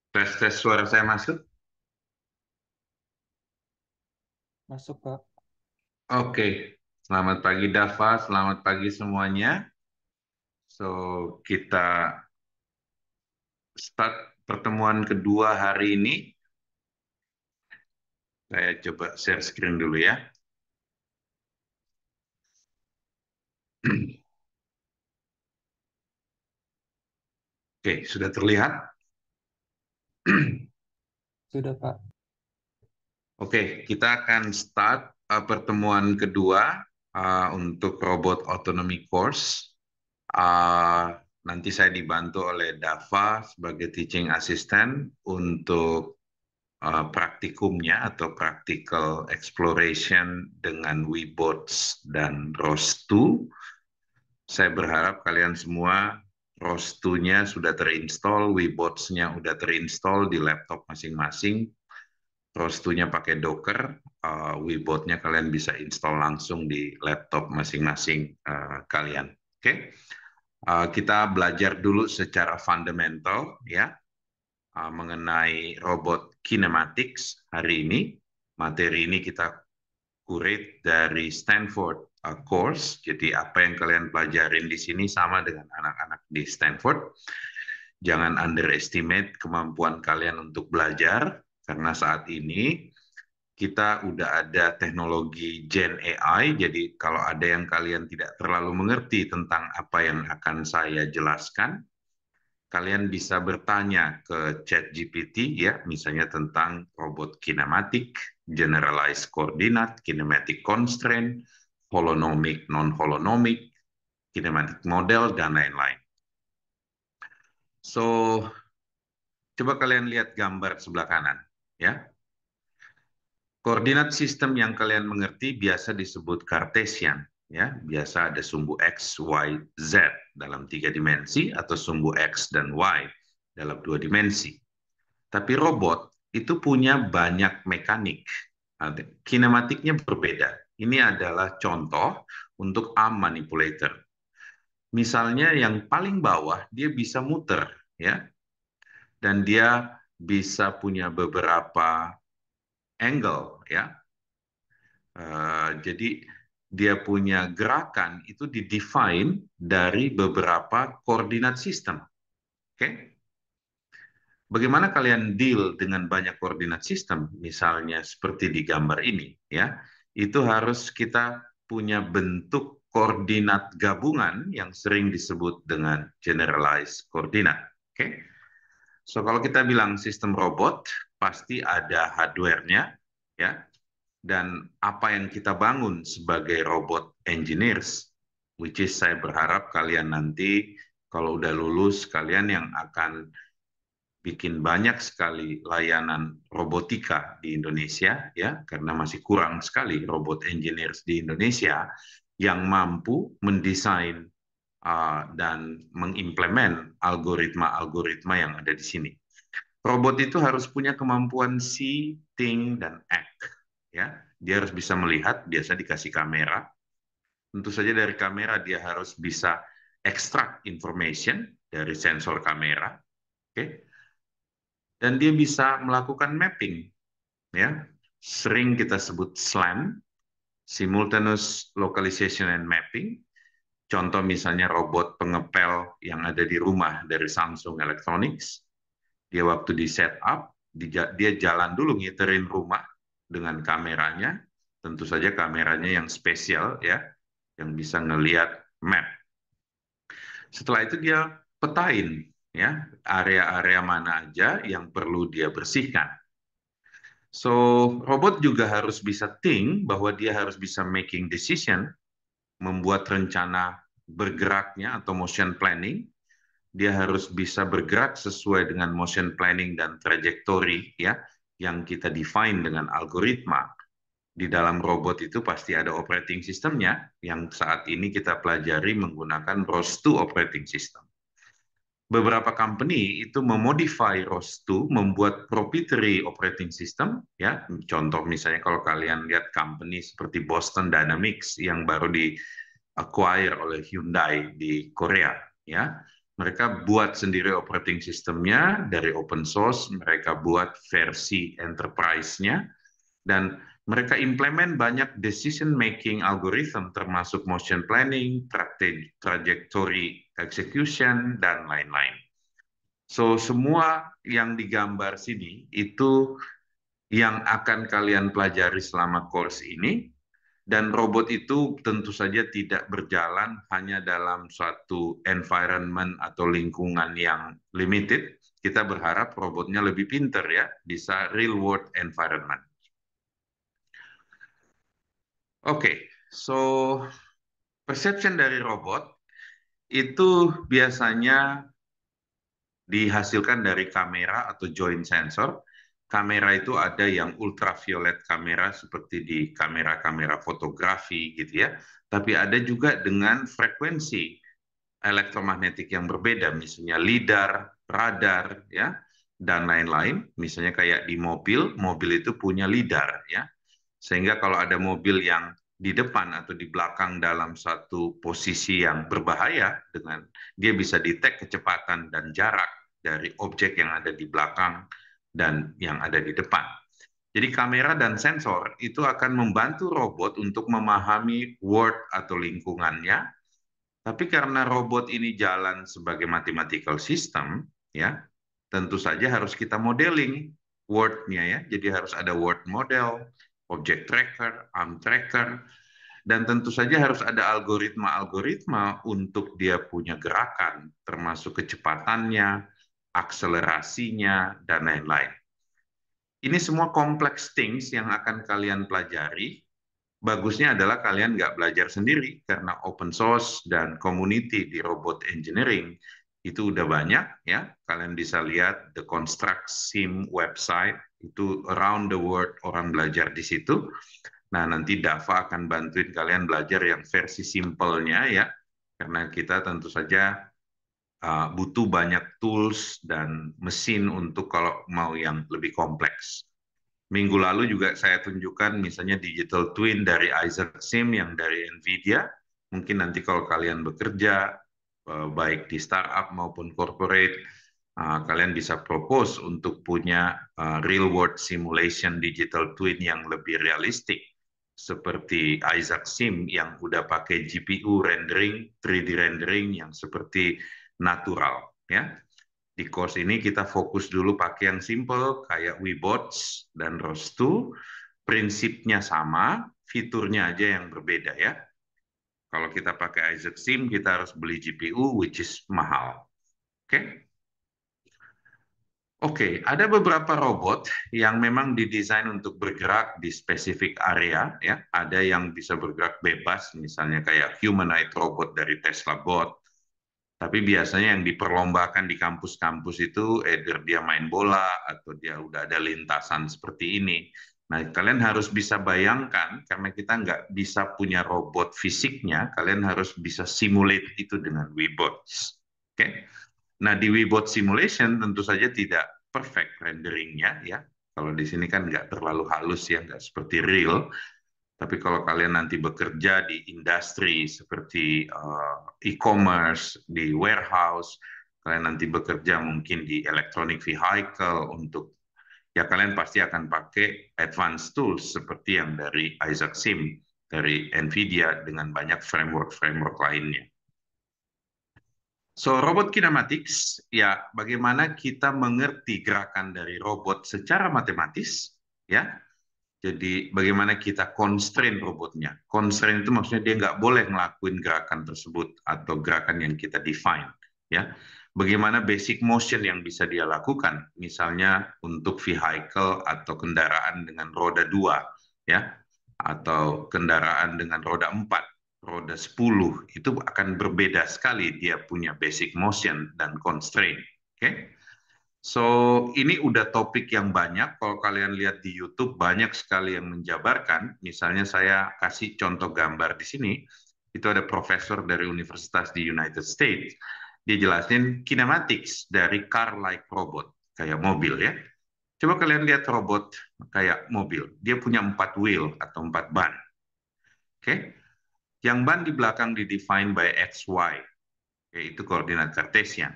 Tes suara saya masuk? Masuk, Pak. Oke. Selamat pagi Dava, selamat pagi semuanya. So, kita start pertemuan kedua hari ini. Saya coba share screen dulu ya. Oke, sudah terlihat? Sudah, Pak. Oke, kita akan start pertemuan kedua untuk robot autonomy course. Uh, Nanti saya dibantu oleh Dava sebagai teaching assistant untuk praktikumnya atau practical exploration dengan Webots dan ROS2. Saya berharap kalian semua ROS2-nya sudah terinstall, Webots-nya sudah terinstall di laptop masing-masing. ROS2-nya pakai Docker, Webot-nya kalian bisa install langsung di laptop masing-masing kalian. Oke, kita belajar dulu secara fundamental ya mengenai robot kinematics hari ini. Materi ini kita curate dari Stanford course. Jadi apa yang kalian pelajarin di sini sama dengan anak-anak di Stanford. Jangan underestimate kemampuan kalian untuk belajar karena saat ini kita udah ada teknologi Gen AI. Jadi kalau ada yang kalian tidak terlalu mengerti tentang apa yang akan saya jelaskan, kalian bisa bertanya ke ChatGPT ya, misalnya tentang robot kinematik, generalized coordinate, kinematic constraint, holonomic, non-holonomic, kinematic model, dan lain-lain. So, coba kalian lihat gambar sebelah kanan. Ya, koordinat sistem yang kalian mengerti biasa disebut Cartesian. Ya, biasa ada sumbu X, Y, Z dalam 3 dimensi atau sumbu X dan Y dalam 2 dimensi. Tapi robot itu punya banyak mekanik. Kinematiknya berbeda. Ini adalah contoh untuk arm manipulator. Misalnya yang paling bawah dia bisa muter ya, dan dia bisa punya beberapa angle ya. Jadi dia punya gerakan itu didefine dari beberapa koordinat sistem. Oke? Okay? Bagaimana kalian deal dengan banyak koordinat sistem, misalnya seperti di gambar ini, ya? Itu harus kita punya bentuk koordinat gabungan yang sering disebut dengan generalized coordinate. Oke? Okay? So kalau kita bilang sistem robot, pasti ada hardware-nya, ya. Dan apa yang kita bangun sebagai robot engineers, which is saya berharap kalian nanti kalau udah lulus, kalian yang akan bikin banyak sekali layanan robotika di Indonesia ya karena masih kurang sekali robot engineers di Indonesia yang mampu mendesain dan mengimplement algoritma-algoritma yang ada di sini. Robot itu harus punya kemampuan see, think, dan act. Ya, dia harus bisa melihat, biasa dikasih kamera. Tentu saja dari kamera dia harus bisa extract information dari sensor kamera. Oke, dan dia bisa melakukan mapping ya, sering kita sebut SLAM, simultaneous localization and mapping. Contoh misalnya robot pengepel yang ada di rumah dari Samsung Electronics, dia waktu di setup dia jalan dulu ngiterin rumah dengan kameranya, tentu saja kameranya yang spesial ya, yang bisa ngelihat map. Setelah itu dia petain ya area-area mana aja yang perlu dia bersihkan. So, robot juga harus bisa think bahwa dia harus bisa making decision, membuat rencana bergeraknya atau motion planning. Dia harus bisa bergerak sesuai dengan motion planning dan trajectory ya yang kita define dengan algoritma. Di dalam robot itu pasti ada operating systemnya yang saat ini kita pelajari menggunakan ROS2 operating system. Beberapa company itu memodify ROS2 membuat proprietary operating system ya. Contoh misalnya kalau kalian lihat company seperti Boston Dynamics yang baru di acquire oleh Hyundai di Korea ya. Mereka buat sendiri operating systemnya dari open source, mereka buat versi enterprise-nya, dan mereka implement banyak decision making algorithm termasuk motion planning, trajectory execution, dan lain-lain. So, semua yang digambar sini itu yang akan kalian pelajari selama course ini, dan robot itu tentu saja tidak berjalan hanya dalam suatu environment atau lingkungan yang limited. Kita berharap robotnya lebih pinter ya, bisa real world environment. Oke, so perception dari robot itu biasanya dihasilkan dari kamera atau joint sensor. Kamera itu ada yang ultraviolet kamera seperti di kamera-kamera fotografi gitu ya. Tapi ada juga dengan frekuensi elektromagnetik yang berbeda, misalnya lidar, radar ya, dan lain-lain. Misalnya kayak di mobil, mobil itu punya lidar ya. Sehingga kalau ada mobil yang di depan atau di belakang dalam satu posisi yang berbahaya, dengan dia bisa detect kecepatan dan jarak dari objek yang ada di belakang dan yang ada di depan. Jadi kamera dan sensor itu akan membantu robot untuk memahami world atau lingkungannya, tapi karena robot ini jalan sebagai mathematical system, ya tentu saja harus kita modeling word-nya ya. Jadi harus ada word model, object tracker, arm tracker, dan tentu saja harus ada algoritma-algoritma untuk dia punya gerakan, termasuk kecepatannya, akselerasinya, dan lain-lain. Ini semua complex things yang akan kalian pelajari. Bagusnya adalah kalian nggak belajar sendiri, karena open source dan community di robot engineering itu udah banyak ya. Kalian bisa lihat the Construct Sim website, itu around the world orang belajar di situ. Nah, nanti Dava akan bantuin kalian belajar yang versi simpelnya ya, karena kita tentu saja butuh banyak tools dan mesin untuk kalau mau yang lebih kompleks. Minggu lalu juga saya tunjukkan misalnya digital twin dari Isaac Sim yang dari NVIDIA. Mungkin nanti kalau kalian bekerja, baik di startup maupun corporate, kalian bisa propose untuk punya real world simulation digital twin yang lebih realistik. Seperti Isaac Sim yang udah pakai GPU rendering, 3D rendering yang seperti natural. Ya, di course ini kita fokus dulu pakai yang simple kayak Webots dan ROS2. Prinsipnya sama, fiturnya aja yang berbeda ya. Kalau kita pakai Isaac Sim, kita harus beli GPU, which is mahal. Oke? Oke, ada beberapa robot yang memang didesain untuk bergerak di spesifik area, ya. Ada yang bisa bergerak bebas, misalnya kayak humanoid robot dari Tesla Bot. Tapi biasanya yang diperlombakan di kampus-kampus itu either dia main bola atau dia udah ada lintasan seperti ini. Nah, kalian harus bisa bayangkan, karena kita nggak bisa punya robot fisiknya, kalian harus bisa simulate itu dengan Webots. Oke? Nah, di Webot simulation tentu saja tidak perfect renderingnya ya. Kalau di sini kan nggak terlalu halus ya, nggak seperti real. Tapi kalau kalian nanti bekerja di industri seperti e-commerce, di warehouse, kalian nanti bekerja mungkin di electronic vehicle untuk, ya kalian pasti akan pakai advanced tools seperti yang dari Isaac Sim, dari NVIDIA dengan banyak framework-framework lainnya. So, robot kinematics, ya bagaimana kita mengerti gerakan dari robot secara matematis, ya. Jadi bagaimana kita constrain robotnya. Constrain itu maksudnya dia nggak boleh ngelakuin gerakan tersebut atau gerakan yang kita define. Ya, bagaimana basic motion yang bisa dia lakukan. Misalnya untuk vehicle atau kendaraan dengan roda 2, ya, atau kendaraan dengan roda 4, roda 10, itu akan berbeda sekali dia punya basic motion dan constraint. Oke? So, ini udah topik yang banyak. Kalau kalian lihat di YouTube, banyak sekali yang menjabarkan. Misalnya saya kasih contoh gambar di sini. Itu ada profesor dari universitas di United States. Dia jelasin kinematics dari car-like robot, kayak mobil ya. Coba kalian lihat robot kayak mobil. Dia punya 4 wheel atau 4 ban. Oke? Yang ban di belakang didefine by X, Y. yaitu koordinat kartesian.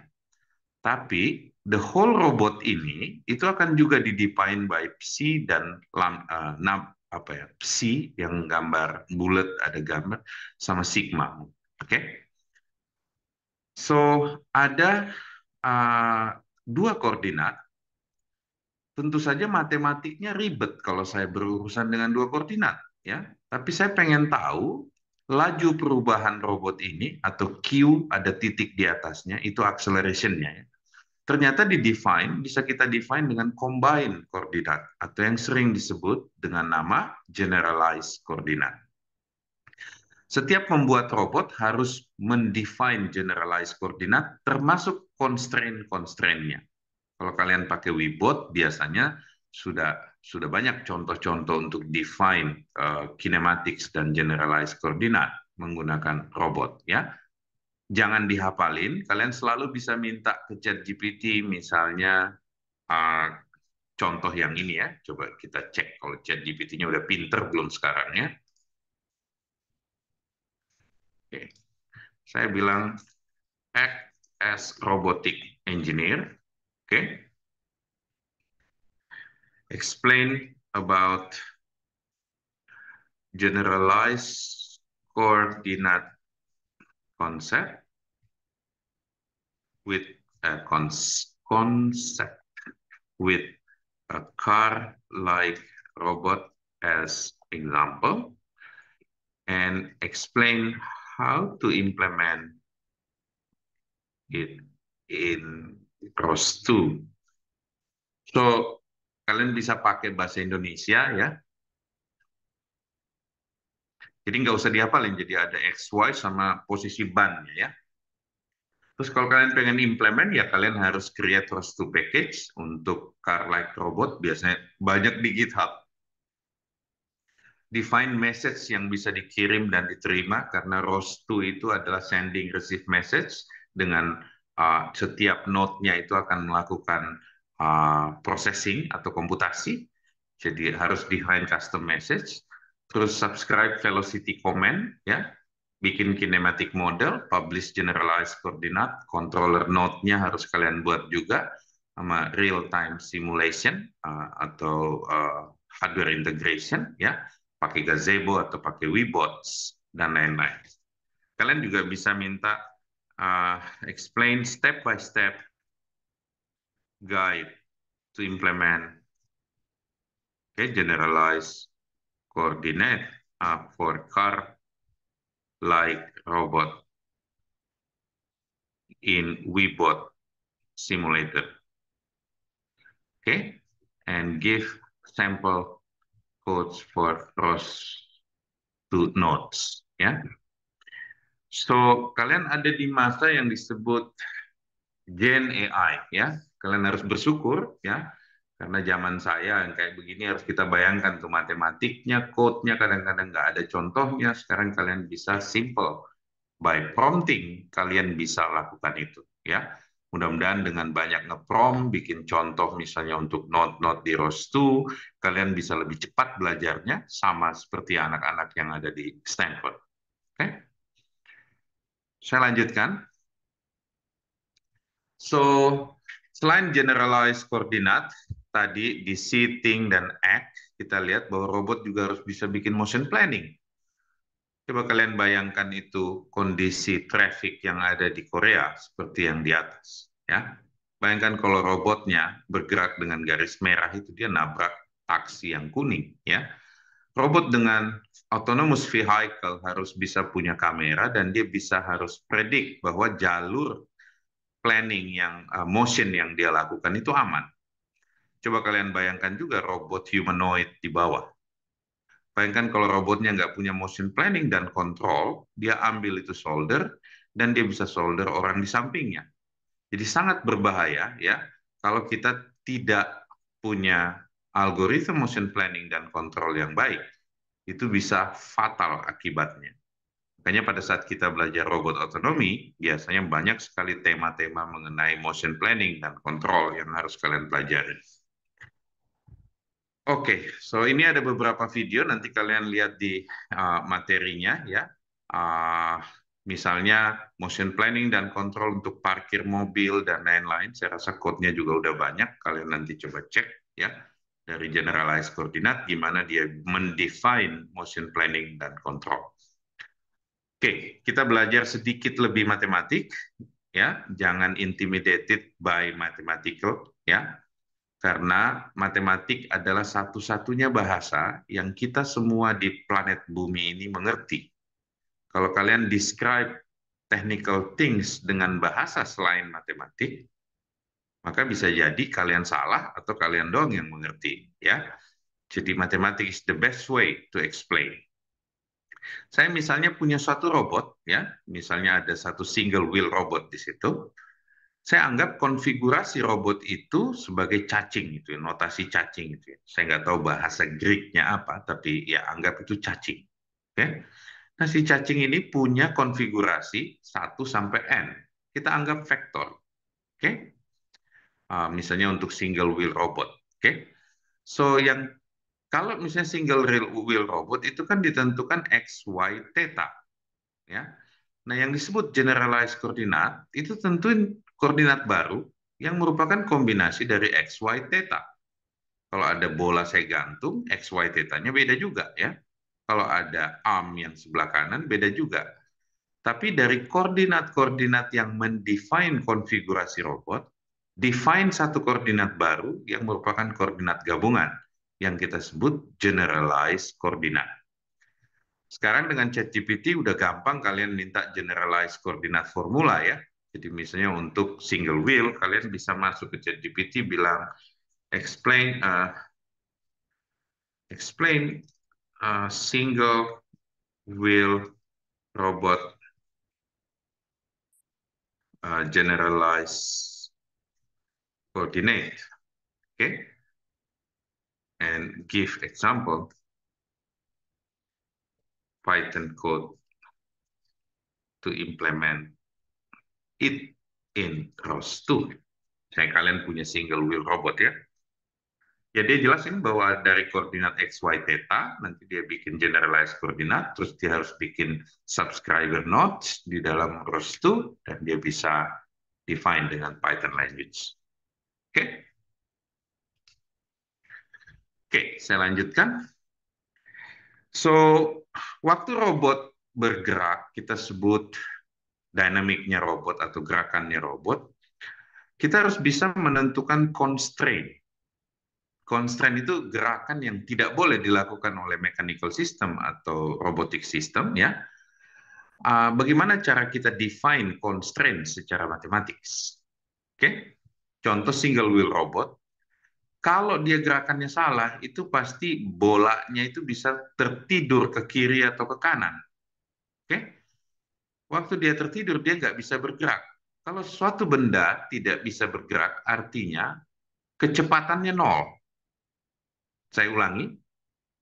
Tapi the whole robot ini itu akan juga didefine by psi dan psi yang gambar bulat ada gambar sama sigma. Oke. So ada uh, dua koordinat. Tentu saja matematiknya ribet kalau saya berurusan dengan dua koordinat, ya. Tapi saya pengen tahu laju perubahan robot ini atau Q ada titik di atasnya itu acceleration-nya, ya. Ternyata bisa kita define dengan combine koordinat atau yang sering disebut dengan nama generalized koordinat. Setiap membuat robot harus mendefine generalized koordinat termasuk constraint-constraint-nya. Kalau kalian pakai Weebot biasanya sudah banyak contoh-contoh untuk define kinematics dan generalized koordinat menggunakan robot, ya. Jangan dihafalin, kalian selalu bisa minta ke ChatGPT misalnya uh, contoh yang ini, ya. Coba kita cek kalau ChatGPT-nya udah pinter belum sekarang, ya. Oke. Saya bilang act as robotic engineer. Oke. Explain about generalized coordinate concept with a concept with a car-like robot as example, and explain how to implement it in ROS2. So, kalian bisa pakai bahasa Indonesia, ya. Jadi nggak usah dihafalin, jadi ada XY sama posisi bannya, ya. Terus kalau kalian pengen implement, ya kalian harus create ROS2 package untuk car-like robot, biasanya banyak di GitHub. Define message yang bisa dikirim dan diterima, karena ROS2 itu adalah sending receive message, dengan setiap node-nya itu akan melakukan processing atau komputasi. Jadi harus define custom message. Terus subscribe velocity command, ya. Bikin kinematic model, publish generalized coordinate, controller node-nya harus kalian buat juga, sama real time simulation atau hardware integration, ya, pakai gazebo atau pakai Weebots dan lain-lain. Kalian juga bisa minta explain step by step guide to implement generalized coordinate for car like robot in Weebot simulator. Okay, and give sample codes for ROS2 nodes, ya. So kalian ada di masa yang disebut Gen AI, ya. Kalian harus bersyukur, ya, karena zaman saya yang kayak begini harus kita bayangkan tuh matematiknya, code-nya kadang-kadang nggak ada contohnya. Sekarang kalian bisa simple by prompting, kalian bisa lakukan itu, ya. Mudah-mudahan dengan banyak nge-prompt, bikin contoh misalnya untuk node-node di ROS2, kalian bisa lebih cepat belajarnya, sama seperti anak-anak yang ada di Stanford. Oke? Saya lanjutkan. So, selain generalized coordinate, tadi di see, think, dan act, kita lihat bahwa robot juga harus bisa bikin motion planning. Coba kalian bayangkan itu kondisi traffic yang ada di Korea seperti yang di atas, ya. Bayangkan kalau robotnya bergerak dengan garis merah itu dia nabrak taksi yang kuning, ya. Robot dengan autonomous vehicle harus bisa punya kamera dan dia bisa harus predik bahwa jalur planning yang motion yang dia lakukan itu aman. Coba kalian bayangkan juga robot humanoid di bawah. Bayangkan kalau robotnya nggak punya motion planning dan control, dia ambil itu solder, dan dia bisa solder orang di sampingnya. Jadi sangat berbahaya, ya, kalau kita tidak punya algoritma motion planning dan control yang baik. Itu bisa fatal akibatnya. Makanya pada saat kita belajar robot otonomi, biasanya banyak sekali tema-tema mengenai motion planning dan control yang harus kalian pelajari. Oke, so ini ada beberapa video, nanti kalian lihat di materinya, ya. Misalnya motion planning dan control untuk parkir mobil dan lain-lain. Saya rasa code-nya juga udah banyak. Kalian nanti coba cek ya dari generalized coordinate gimana dia mendefine motion planning dan control. Oke, kita belajar sedikit lebih matematik ya. Jangan intimidated by mathematical ya. Karena matematik adalah satu-satunya bahasa yang kita semua di planet bumi ini mengerti. Kalau kalian describe technical things dengan bahasa selain matematik, maka bisa jadi kalian salah atau kalian doang yang mengerti, ya. Jadi matematik is the best way to explain. Saya misalnya punya suatu robot, ya, misalnya ada satu single wheel robot di situ. Saya anggap konfigurasi robot itu sebagai cacing, itu notasi cacing itu. Saya nggak tahu bahasa Greek-nya apa, tapi ya anggap itu cacing. Oke? Nah, si cacing ini punya konfigurasi 1 sampai n. Kita anggap vektor. Oke? Misalnya untuk single wheel robot. Oke? So, kalau misalnya single wheel robot itu kan ditentukan x, y, theta. Ya. Nah, yang disebut generalized coordinate itu tentuin koordinat baru yang merupakan kombinasi dari x, y, theta. Kalau ada bola saya gantung, x, y, theta-nya beda juga ya. Kalau ada arm yang sebelah kanan, beda juga. Tapi dari koordinat-koordinat yang mendefine konfigurasi robot, define satu koordinat baru yang merupakan koordinat gabungan, yang kita sebut generalized coordinate. Sekarang dengan ChatGPT udah gampang kalian minta generalized coordinate formula ya. Jadi misalnya untuk single wheel, kalian bisa masuk ke ChatGPT bilang explain single wheel robot generalized coordinate. Okay, and give example Python code to implement it in ROS2. Saya kalian punya single wheel robot ya. Ya dia jelasin bahwa dari koordinat x, y, theta, nanti dia bikin generalized koordinat, terus dia harus bikin subscriber nodes di dalam ROS2, dan dia bisa define dengan Python language. Oke? Oke, saya lanjutkan. So, waktu robot bergerak, kita sebut dinamiknya robot atau gerakannya robot, kita harus bisa menentukan constraint. Constraint itu gerakan yang tidak boleh dilakukan oleh mechanical system atau robotic system, ya. Bagaimana cara kita define constraint secara matematis? Oke, contoh single wheel robot. Kalau dia gerakannya salah, itu pasti bolanya itu bisa tertidur ke kiri atau ke kanan. Oke, waktu dia tertidur dia nggak bisa bergerak. Kalau suatu benda tidak bisa bergerak, artinya kecepatannya nol. Saya ulangi,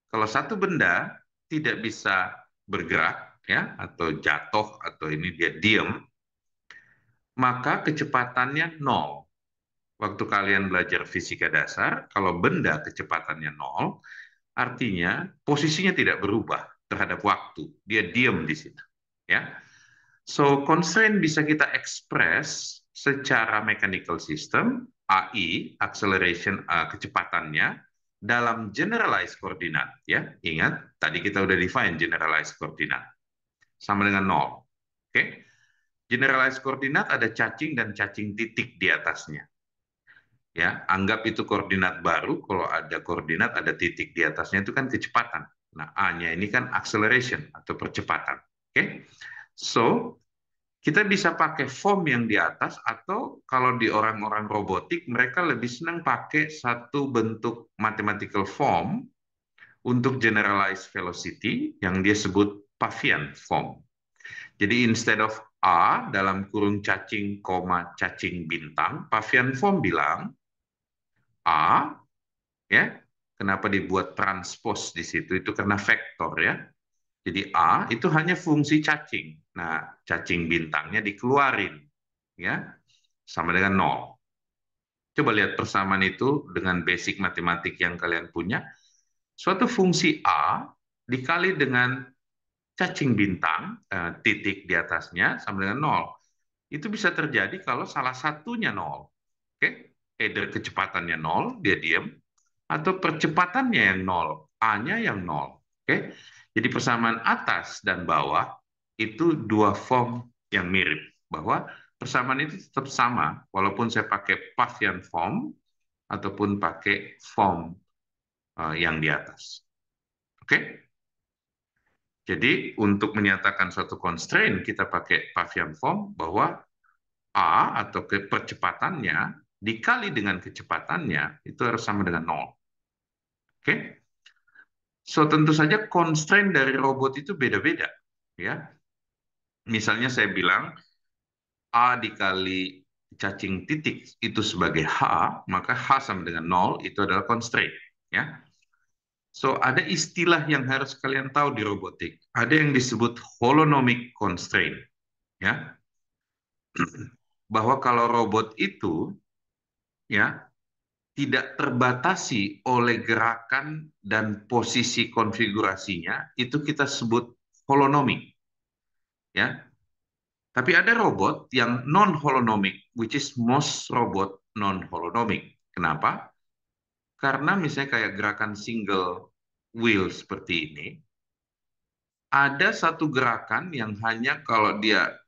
kalau satu benda tidak bisa bergerak, ya, atau jatuh, atau ini dia diem, maka kecepatannya nol. Waktu kalian belajar fisika dasar, kalau benda kecepatannya nol, artinya posisinya tidak berubah terhadap waktu. Dia diem di situ. Ya. So, constraint bisa kita express secara mechanical system, AI, acceleration kecepatannya, dalam generalized coordinate. Ya. Ingat, tadi kita udah define generalized coordinate. Sama dengan nol. Oke? Generalized coordinate ada cacing dan cacing titik di atasnya. Ya, anggap itu koordinat baru. Kalau ada koordinat, ada titik di atasnya itu kan kecepatan. Nah, A-nya ini kan acceleration atau percepatan. Oke, so kita bisa pakai form yang di atas, atau kalau di orang-orang robotik mereka lebih senang pakai satu bentuk mathematical form untuk generalized velocity yang dia sebut Pavian form. Jadi instead of A dalam kurung cacing, koma cacing bintang, Pavian form bilang A, ya, kenapa dibuat transpose di situ? Itu karena vektor ya. Jadi A itu hanya fungsi cacing. Nah, cacing bintangnya dikeluarin, ya, sama dengan nol. Coba lihat persamaan itu dengan basic matematik yang kalian punya. Suatu fungsi A dikali dengan cacing bintang, titik di atasnya sama dengan 0. Itu bisa terjadi kalau salah satunya 0. Oke? Either kecepatannya 0, dia diam, atau percepatannya yang 0, A-nya yang 0. Oke? Jadi persamaan atas dan bawah itu dua form yang mirip. Bahwa persamaan itu tetap sama, walaupun saya pakai Pavlian form, ataupun pakai form yang di atas. Oke? Jadi untuk menyatakan suatu constraint kita pakai Pavlian form bahwa A atau percepatannya dikali dengan kecepatannya itu harus sama dengan 0. Oke? So tentu saja constraint dari robot itu beda-beda, ya. Misalnya saya bilang A dikali cacing titik itu sebagai H, maka H sama dengan 0 itu adalah constraint, ya. So, ada istilah yang harus kalian tahu di robotik. Ada yang disebut holonomic constraint, ya. Bahwa kalau robot itu ya tidak terbatasi oleh gerakan dan posisi konfigurasinya, itu kita sebut holonomic, ya. Tapi ada robot yang non holonomic, which is most robot non holonomic. Kenapa? Karena misalnya kayak gerakan single wheel seperti ini, ada satu gerakan yang hanya kalau dia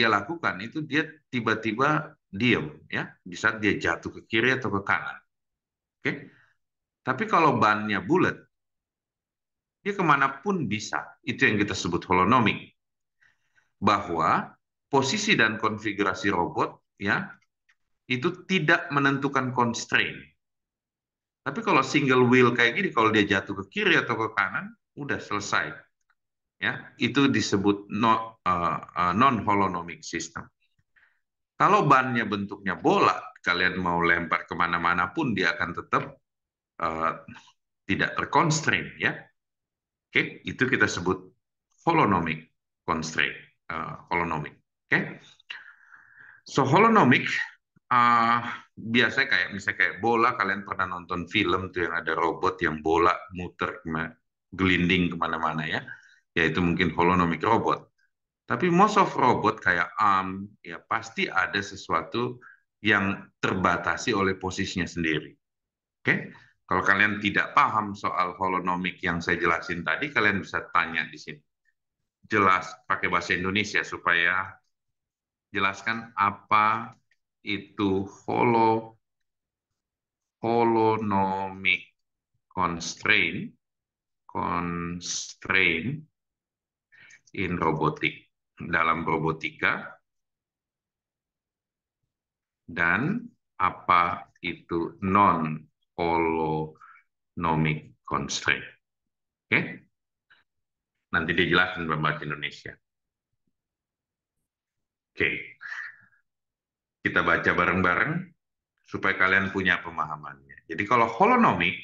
lakukan itu dia tiba-tiba diam, ya, bisa dia jatuh ke kiri atau ke kanan. Oke. Tapi kalau bannya bulat, dia kemanapun bisa. Itu yang kita sebut holonomic. Bahwa posisi dan konfigurasi robot, ya, itu tidak menentukan constraint. Tapi kalau single wheel kayak gini, kalau dia jatuh ke kiri atau ke kanan, udah selesai. Ya, itu disebut non holonomic system. Kalau bannya bentuknya bola, kalian mau lempar kemana-mana pun dia akan tetap uh, tidak terconstraint, ya. Oke, itu kita sebut holonomic constraint, holonomic. Oke, so holonomic biasanya kayak misalnya kayak bola, kalian pernah nonton film tuh yang ada robot yang bola muter gelinding kemana-mana, ya. Ya itu mungkin holonomic robot. Tapi most of robot kayak arm, ya pasti ada sesuatu yang terbatasi oleh posisinya sendiri. Oke? Kalau kalian tidak paham soal holonomik yang saya jelasin tadi, kalian bisa tanya di sini. Jelas pakai bahasa Indonesia supaya jelaskan apa itu holonomic constraint in robotic, dalam robotika, dan apa itu non-holonomic constraint. Oke? Nanti dia jelasin dalam bahasa Indonesia. Oke. Kita baca bareng-bareng supaya kalian punya pemahamannya. Jadi kalau holonomik,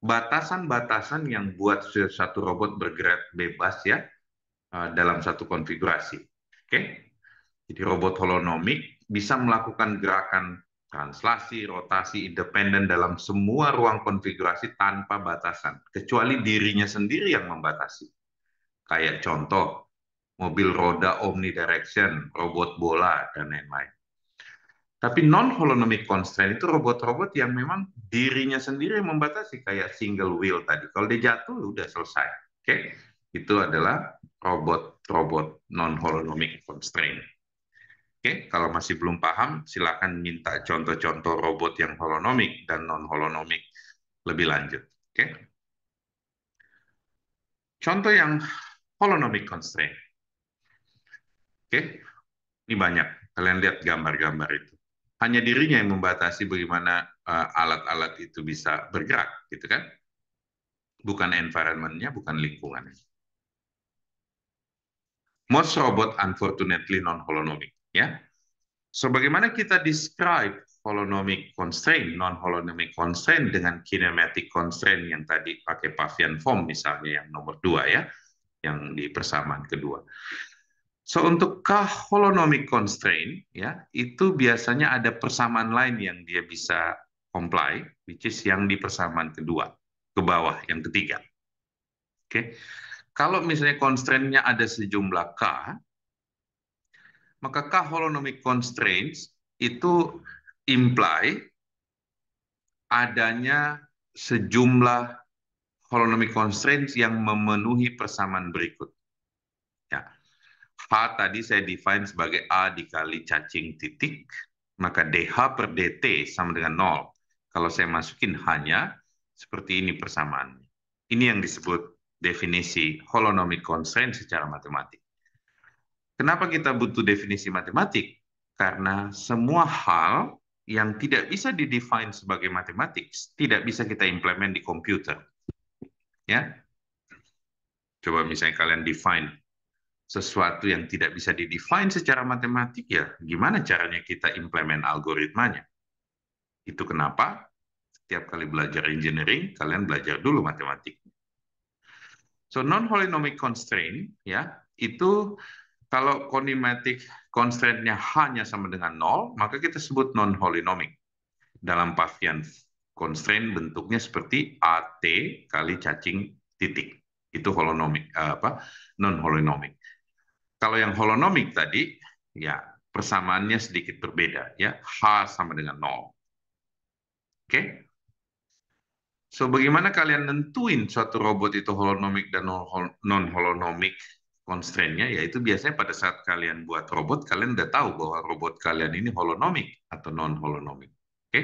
batasan-batasan yang buat satu robot bergerak bebas, ya, dalam satu konfigurasi. Oke? Jadi robot holonomik bisa melakukan gerakan translasi, rotasi, independen dalam semua ruang konfigurasi tanpa batasan, kecuali dirinya sendiri yang membatasi. Kayak contoh, mobil roda omnidirection, robot bola, dan lain-lain. Tapi non-holonomic constraint itu robot-robot yang memang dirinya sendiri yang membatasi, kayak single wheel tadi. Kalau dia jatuh, udah selesai. Oke? Itu adalah robot-robot non-holonomic constraint. Oke, kalau masih belum paham, silakan minta contoh-contoh robot yang holonomik dan non-holonomik lebih lanjut. Oke, contoh yang holonomic constraint. Oke, ini banyak. Kalian lihat gambar-gambar itu. Hanya dirinya yang membatasi bagaimana alat-alat itu bisa bergerak, gitu kan? Bukan environment-nya, bukan lingkungannya. Most robot unfortunately non-holonomic, ya. So, bagaimana kita describe holonomic constraint, non-holonomic constraint dengan kinematic constraint yang tadi pakai Pavlian form misalnya yang nomor 2, ya, yang di persamaan kedua. So, untuk holonomic constraint, ya, itu biasanya ada persamaan lain yang dia bisa comply, which is yang di persamaan kedua, ke bawah, yang ketiga. Oke. Kalau misalnya constraint-nya ada sejumlah K, maka K holonomic constraints itu imply adanya sejumlah holonomic constraints yang memenuhi persamaan berikut. Ya. H tadi saya define sebagai A dikali cacing titik, maka DH per DT sama dengan 0. Kalau saya masukin hanya seperti ini persamaannya. Ini yang disebut definisi holonomic constraint secara matematik. Kenapa kita butuh definisi matematik? Karena semua hal yang tidak bisa didefine sebagai matematik tidak bisa kita implement di komputer. Ya, coba misalnya kalian define sesuatu yang tidak bisa didefine secara matematik, ya gimana caranya kita implement algoritmanya? Itu kenapa setiap kali belajar engineering, kalian belajar dulu matematik. So, non-holonomic constraint, ya, itu kalau kinematic constraint-nya hanya sama dengan 0, maka kita sebut non-holonomic. Dalam Pavlian constraint bentuknya seperti AT kali cacing titik. Itu holonomic, non-holonomic. Kalau yang holonomik tadi, ya persamaannya sedikit berbeda, ya H sama dengan 0. Oke? So, bagaimana kalian nentuin suatu robot itu holonomik dan non-holonomik constraint-nya? Yaitu biasanya pada saat kalian buat robot, kalian udah tahu bahwa robot kalian ini holonomik atau non-holonomik. Oke?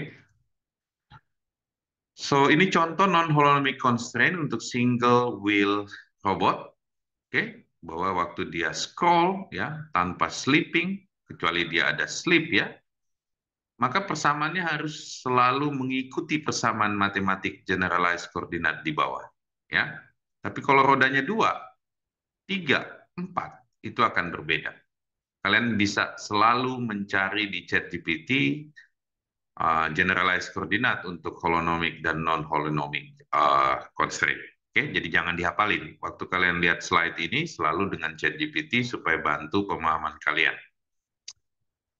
So, ini contoh non-holonomic constraint untuk single wheel robot. Oke? Bahwa waktu dia scroll, ya tanpa sleeping, kecuali dia ada sleep, ya, maka persamaannya harus selalu mengikuti persamaan matematik generalized koordinat di bawah. Ya. Tapi kalau rodanya 2, 3, 4, itu akan berbeda. Kalian bisa selalu mencari di ChatGPT generalized koordinat untuk holonomic dan non-holonomic constraint. Oke, jadi jangan dihafalin. Waktu kalian lihat slide ini, selalu dengan ChatGPT supaya bantu pemahaman kalian.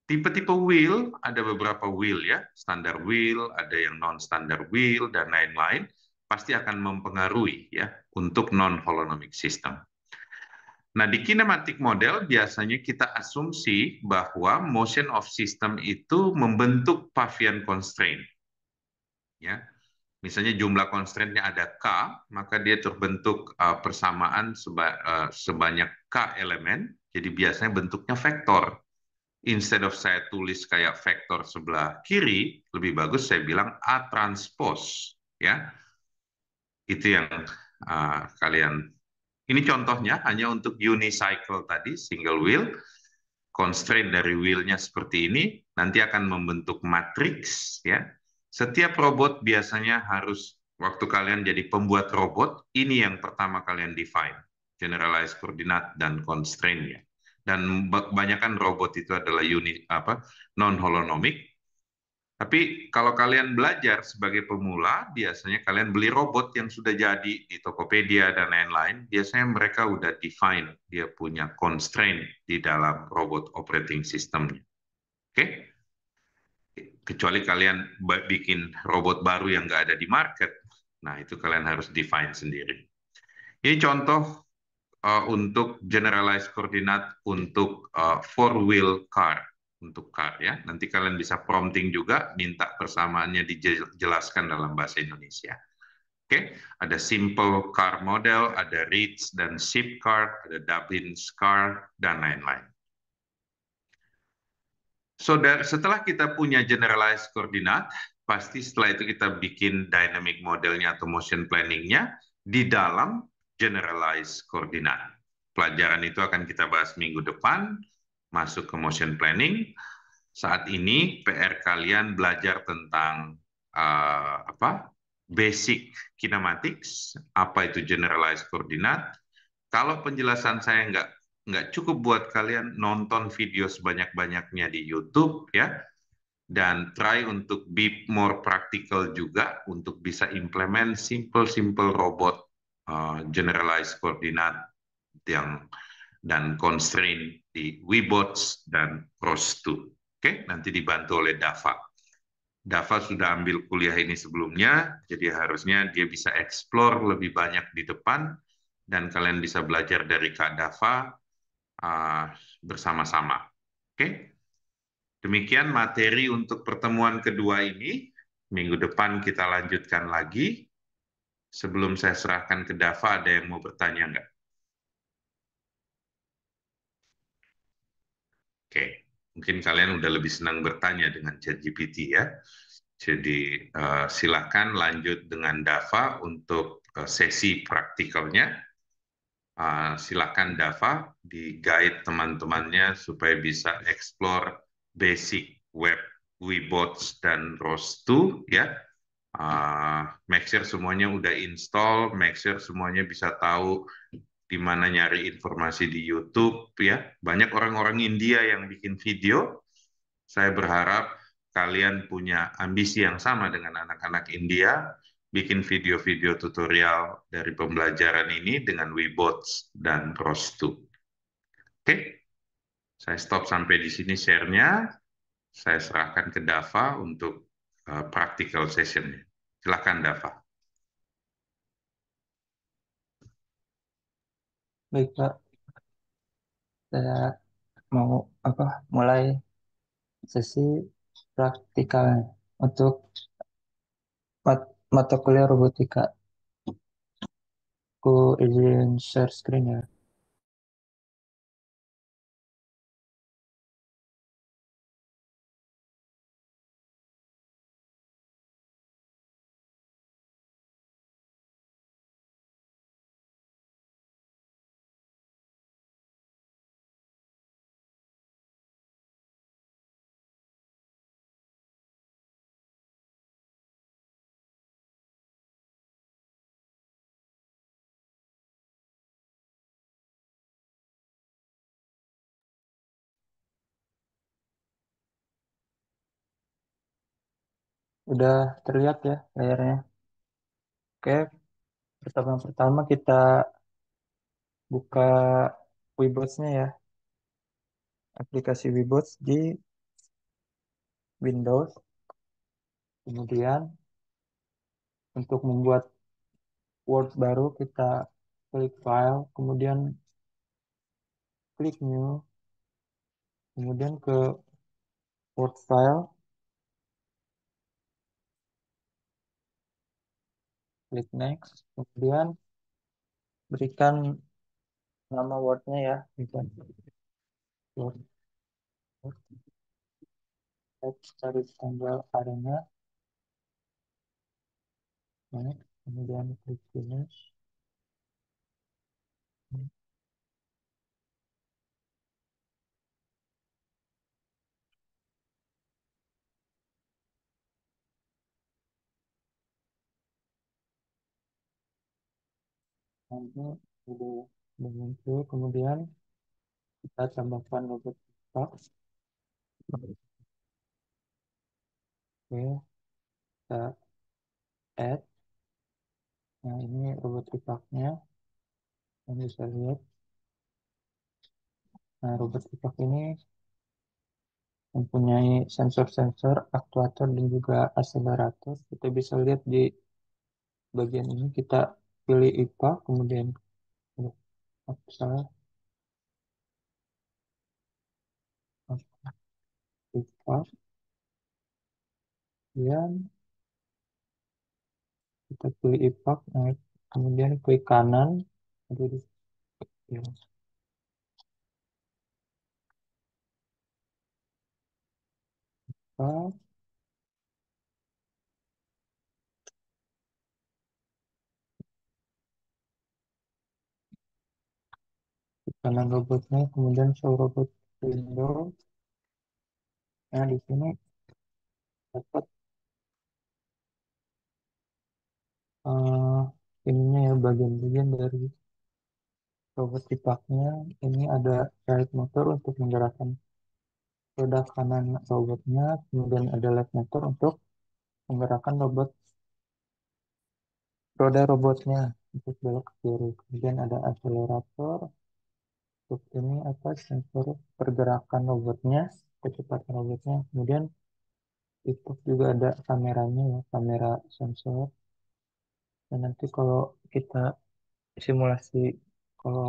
Tipe-tipe wheel, ada beberapa wheel ya, standar wheel, ada yang non-standar wheel, dan lain-lain, pasti akan mempengaruhi ya untuk non-holonomic system. Nah, di kinematic model biasanya kita asumsi bahwa motion of system itu membentuk Pavlian constraint. Ya, misalnya jumlah constraint-nya ada K, maka dia terbentuk persamaan sebanyak K elemen, jadi biasanya bentuknya vektor. Instead of saya tulis kayak vektor sebelah kiri, lebih bagus saya bilang A transpose, ya. Itu yang kalian. Ini contohnya hanya untuk unicycle tadi, single wheel. Constraint dari wheel-nya seperti ini, nanti akan membentuk matriks, ya. Setiap robot biasanya harus, waktu kalian jadi pembuat robot, ini yang pertama kalian define, generalized coordinate dan constraint-nya. Dan kebanyakan robot itu adalah non-holonomic. Tapi kalau kalian belajar sebagai pemula, biasanya kalian beli robot yang sudah jadi di Tokopedia dan lain-lain. Biasanya mereka udah define, dia punya constraint di dalam robot operating system-nya. Oke? Kecuali kalian bikin robot baru yang nggak ada di market. Nah, itu kalian harus define sendiri. Ini contoh untuk generalized coordinate untuk four-wheel car, untuk car ya. Nanti kalian bisa prompting juga, minta persamaannya dijelaskan dalam bahasa Indonesia. Oke, ada simple car model, ada Ritz dan ship car, ada Dublin's car, dan lain-lain. So, setelah kita punya generalized coordinate, pasti setelah itu kita bikin dynamic modelnya atau motion planningnya di dalam generalized coordinate. Pelajaran itu akan kita bahas minggu depan, masuk ke motion planning. Saat ini PR kalian belajar tentang basic kinematics, apa itu generalized coordinate. Kalau penjelasan saya nggak cukup buat kalian, nonton video sebanyak-banyaknya di YouTube ya, dan try untuk be more practical juga untuk bisa implement simple robot generalized coordinate dan constraint di Webots dan Cross2. Oke, nanti dibantu oleh Dava. Dava sudah ambil kuliah ini sebelumnya, jadi harusnya dia bisa explore lebih banyak di depan dan kalian bisa belajar dari Kak Dava bersama-sama. Oke? Demikian materi untuk pertemuan kedua ini. Minggu depan kita lanjutkan lagi. Sebelum saya serahkan ke Dava, ada yang mau bertanya nggak? Oke, mungkin kalian udah lebih senang bertanya dengan ChatGPT ya. Jadi silakan lanjut dengan Dava untuk sesi praktikalnya. Silakan Dava di guide teman-temannya supaya bisa explore basic web Webots dan ROS2 ya. Make sure semuanya udah install, make sure semuanya bisa tahu di mana nyari informasi di YouTube ya. Banyak orang-orang India yang bikin video. Saya berharap kalian punya ambisi yang sama dengan anak-anak India, bikin video-video tutorial dari pembelajaran ini dengan Webots dan Rostu. Oke, saya stop sampai di sini share-nya. Saya serahkan ke Dava untuk practical session-nya. Silakan Dava. Baik, Pak. Saya mau mulai sesi praktikalnya untuk mata kuliah robotika. Aku izin share screen ya. Udah terlihat ya layarnya. Oke, pertama-pertama kita buka Webots-nya ya. Aplikasi Webots di Windows. Kemudian untuk membuat Word baru kita klik File, kemudian klik New, kemudian ke Word File, klik Next, kemudian berikan nama Word-nya ya, misalnya Word, cari tanggal harinya, Next, kemudian klik Finish, nanti udah muncul, kemudian kita tambahkan logo text, oke, kita add, nah ini robot repaknya, yang bisa lihat, nah robot repak ini mempunyai sensor-sensor, aktuator, dan juga akselerator. Kita bisa lihat di bagian ini kita pilih IPA, kemudian salah, IPA, kemudian kita pilih IPA, nah, kemudian klik kanan, ada di ya, IPA, di kanan robotnya, kemudian show robot window. Nah di sini dapat eh ininya ya, bagian-bagian dari robot tipaknya. Ini ada right motor untuk menggerakkan roda kanan robotnya, kemudian ada left motor untuk menggerakkan roda robotnya untuk belok ke kiri. Kemudian ada akselerator untuk ini sensor pergerakan robotnya, kecepatan robotnya. Kemudian itu juga ada kameranya ya, kamera sensor. Dan nanti kalau kita simulasi. Kalau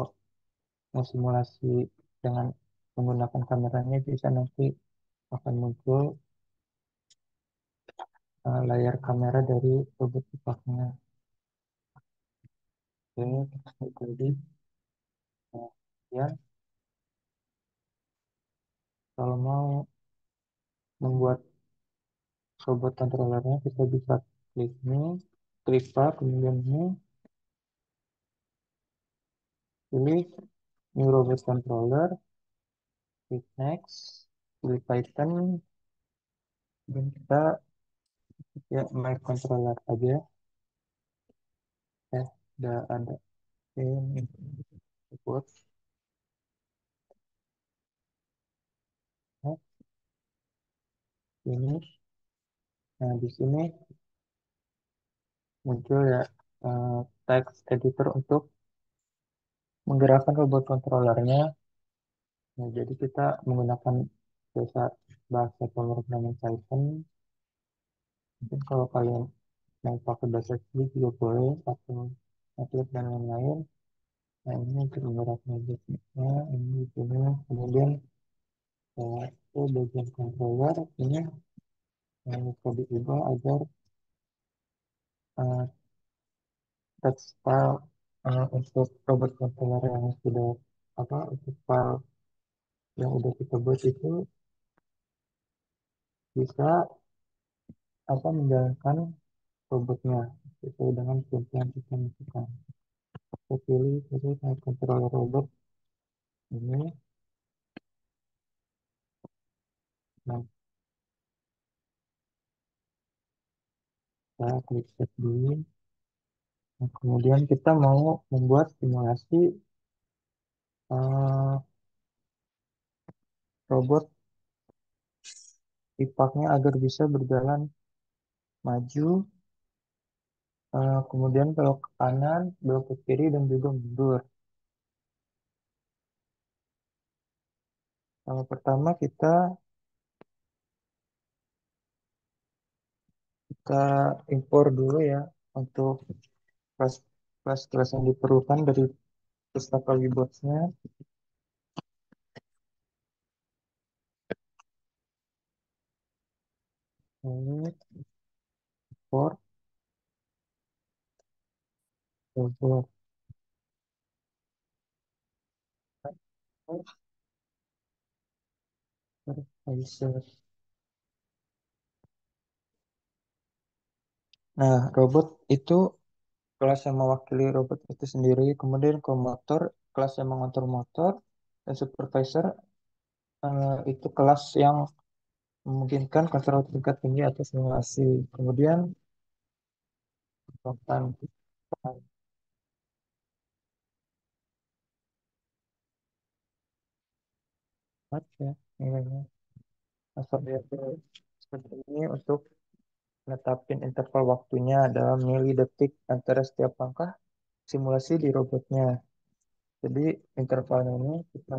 mau simulasi dengan menggunakan kameranya bisa nanti akan muncul layar kamera dari robot Jepangnya. Oke, kita klik lagi. Nah, kemudian kalau mau membuat robot controllernya kita bisa klik ini, klik Pak, kemudian ini, pilih new robot controller, klik next, pilih Python, dan kita ya my controller aja. Udah ada ini input. Nah, ini, nah di sini muncul ya text editor untuk menggerakkan robot controllernya. Nah, jadi kita menggunakan bahasa bahasa pemrograman Python. Mungkin kalau kalian mau pakai bahasa C juga boleh, atau Matlab dan lain-lain. Nah, ini untuk menggerakkan robotnya. Ini di sini. Kemudian ke bagian controller ini yang bisa diubah agar eh, text file untuk robot controller yang sudah apa untuk file yang udah kita buat itu bisa apa menjalankan robotnya sesuai dengan prompt yang kita masukkan. Kita pilih jadi controller robot ini. Nah, kita klik set dulu. Nah, kemudian kita mau membuat simulasi eh, robot tipaknya agar bisa berjalan maju, kemudian belok ke kanan, belok ke kiri, dan juga mundur. Pertama kita impor dulu ya untuk kelas kelas yang diperlukan dari pustaka Wibox-nya. Ini import robot supervisor. Nah, robot itu kelas yang mewakili robot itu sendiri, kemudian komotor kelas yang mengontrol motor, dan supervisor itu kelas yang memungkinkan kontrol tingkat tinggi atau simulasi. Kemudian kontan ya nilainya asal dia seperti ini untuk menetapkan interval waktunya dalam milidetik antara setiap langkah simulasi di robotnya. Jadi intervalnya ini kita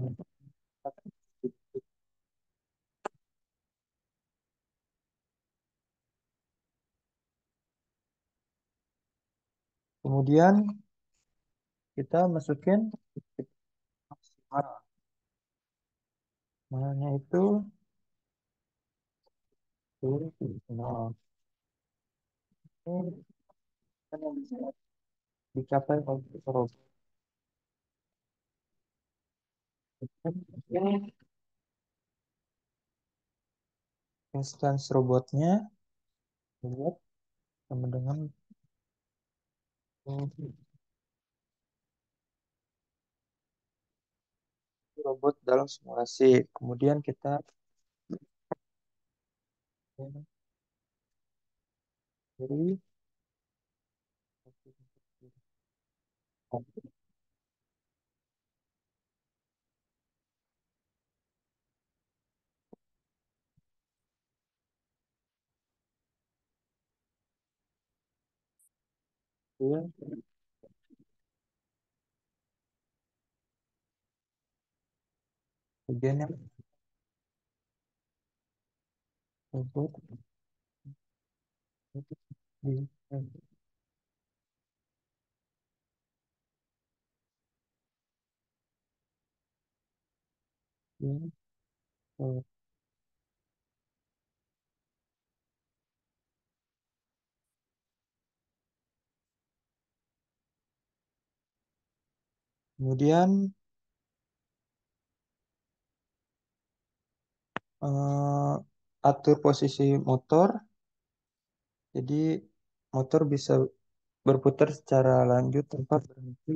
kemudian kita masukin maksimal. Malnya itu 0. Ini kan yang bisa dicapai oleh robot. Ini instance robotnya robot sama dengan robot dalam simulasi. Kemudian kita beri bagian yang robot di Oh, kemudian eh, atur posisi motor, jadi motor bisa berputar secara lanjut tanpa berhenti.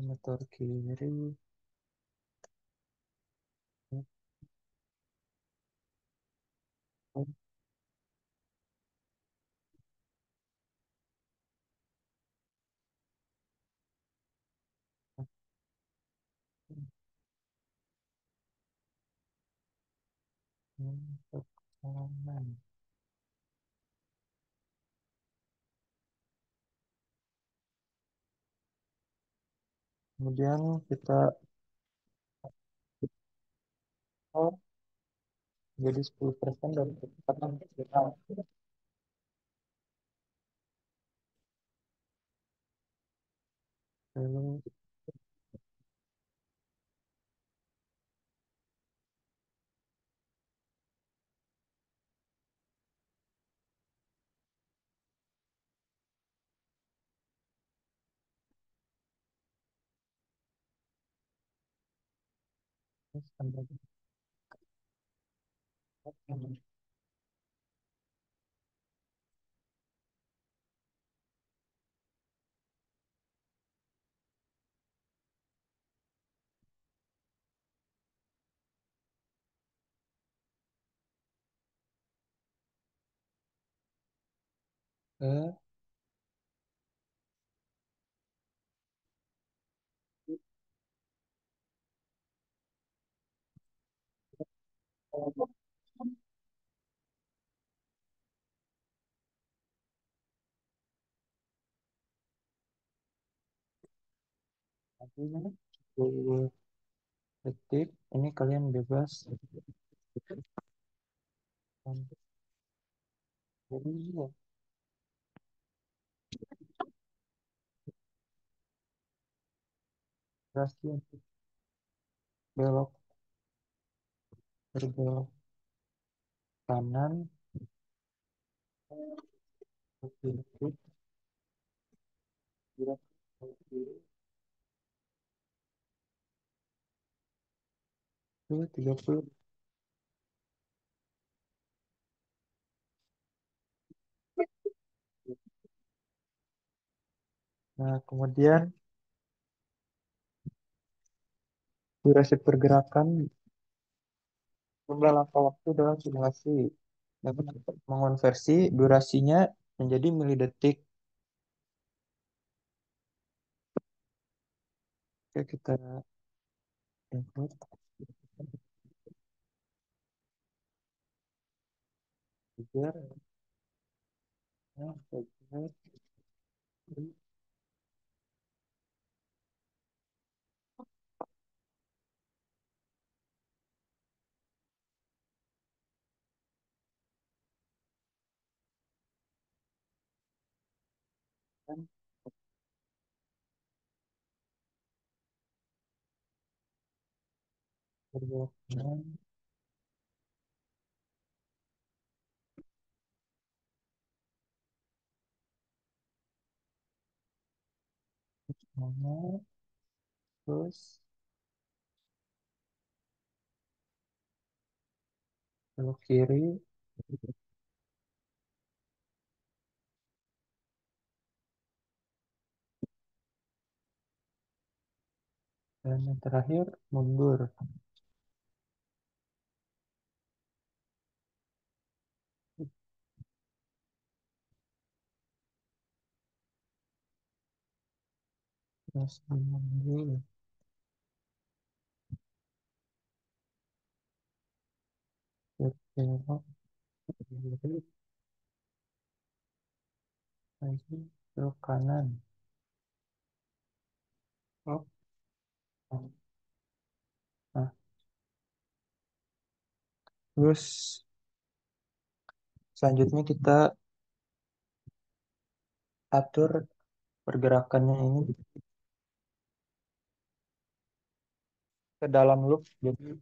Motor kiri, motor kanan. Kemudian kita oh, jadi 10% dari kecepatan kita. Lalu sampai ke artinya 10 detik. Ini kalian bebas. Jadi ya, berarti untuk belok berbelok kanan, 10 detik, belok ke kiri, itu 30. Nah, kemudian durasi pergerakan jumlah langkah waktu dalam simulasi. Dapat mengonversi durasinya menjadi milidetik. Oke, kita input. Biar, ya, biar, dan berbelok kanan, kanan, terus belok kiri, dan yang terakhir mundur. Terus mundur, berbelok kiri, lagi belok kanan. Oh, nah, terus selanjutnya kita atur pergerakannya ini ke dalam loop. Jadi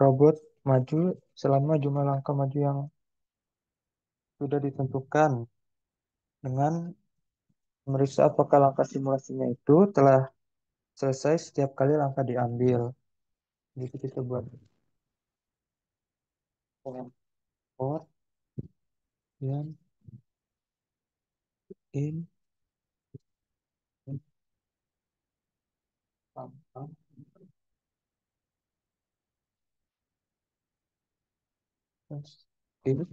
robot maju selama jumlah langkah maju yang sudah ditentukan dengan memeriksa apakah langkah simulasinya itu telah selesai setiap kali langkah diambil. Jadi kita buat for yang in pangkat in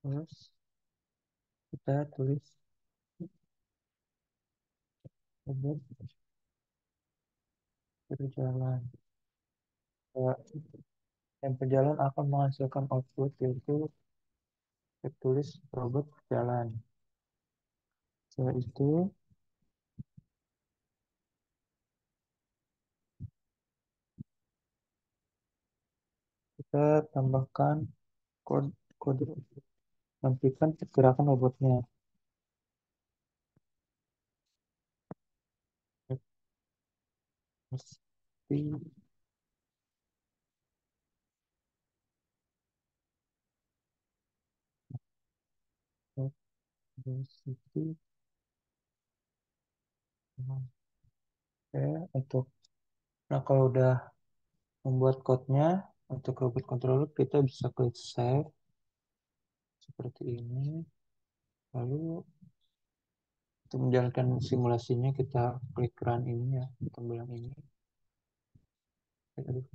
terus kita tulis robot berjalan. Yang berjalan akan menghasilkan output yaitu tertulis robot berjalan. Setelah itu kita tambahkan kode kode nantikan pergerakan robotnya. Mesti positif. Oke, untuk nah kalau udah membuat code-nya untuk robot controller kita bisa klik save seperti ini. Lalu untuk menjalankan simulasinya kita klik run ini ya, tombol yang ini. Aduh.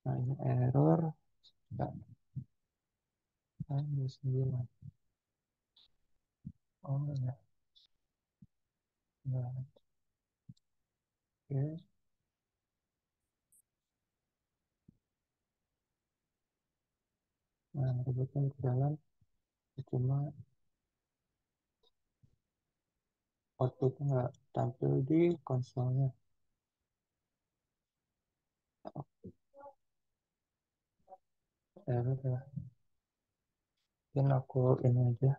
Nah ini error. Nah, 9. Oh ya, nah, oke. Nah robotnya berjalan, cuma outputnya nggak tampil di konsolnya. Error ya. Mungkin aku ini aja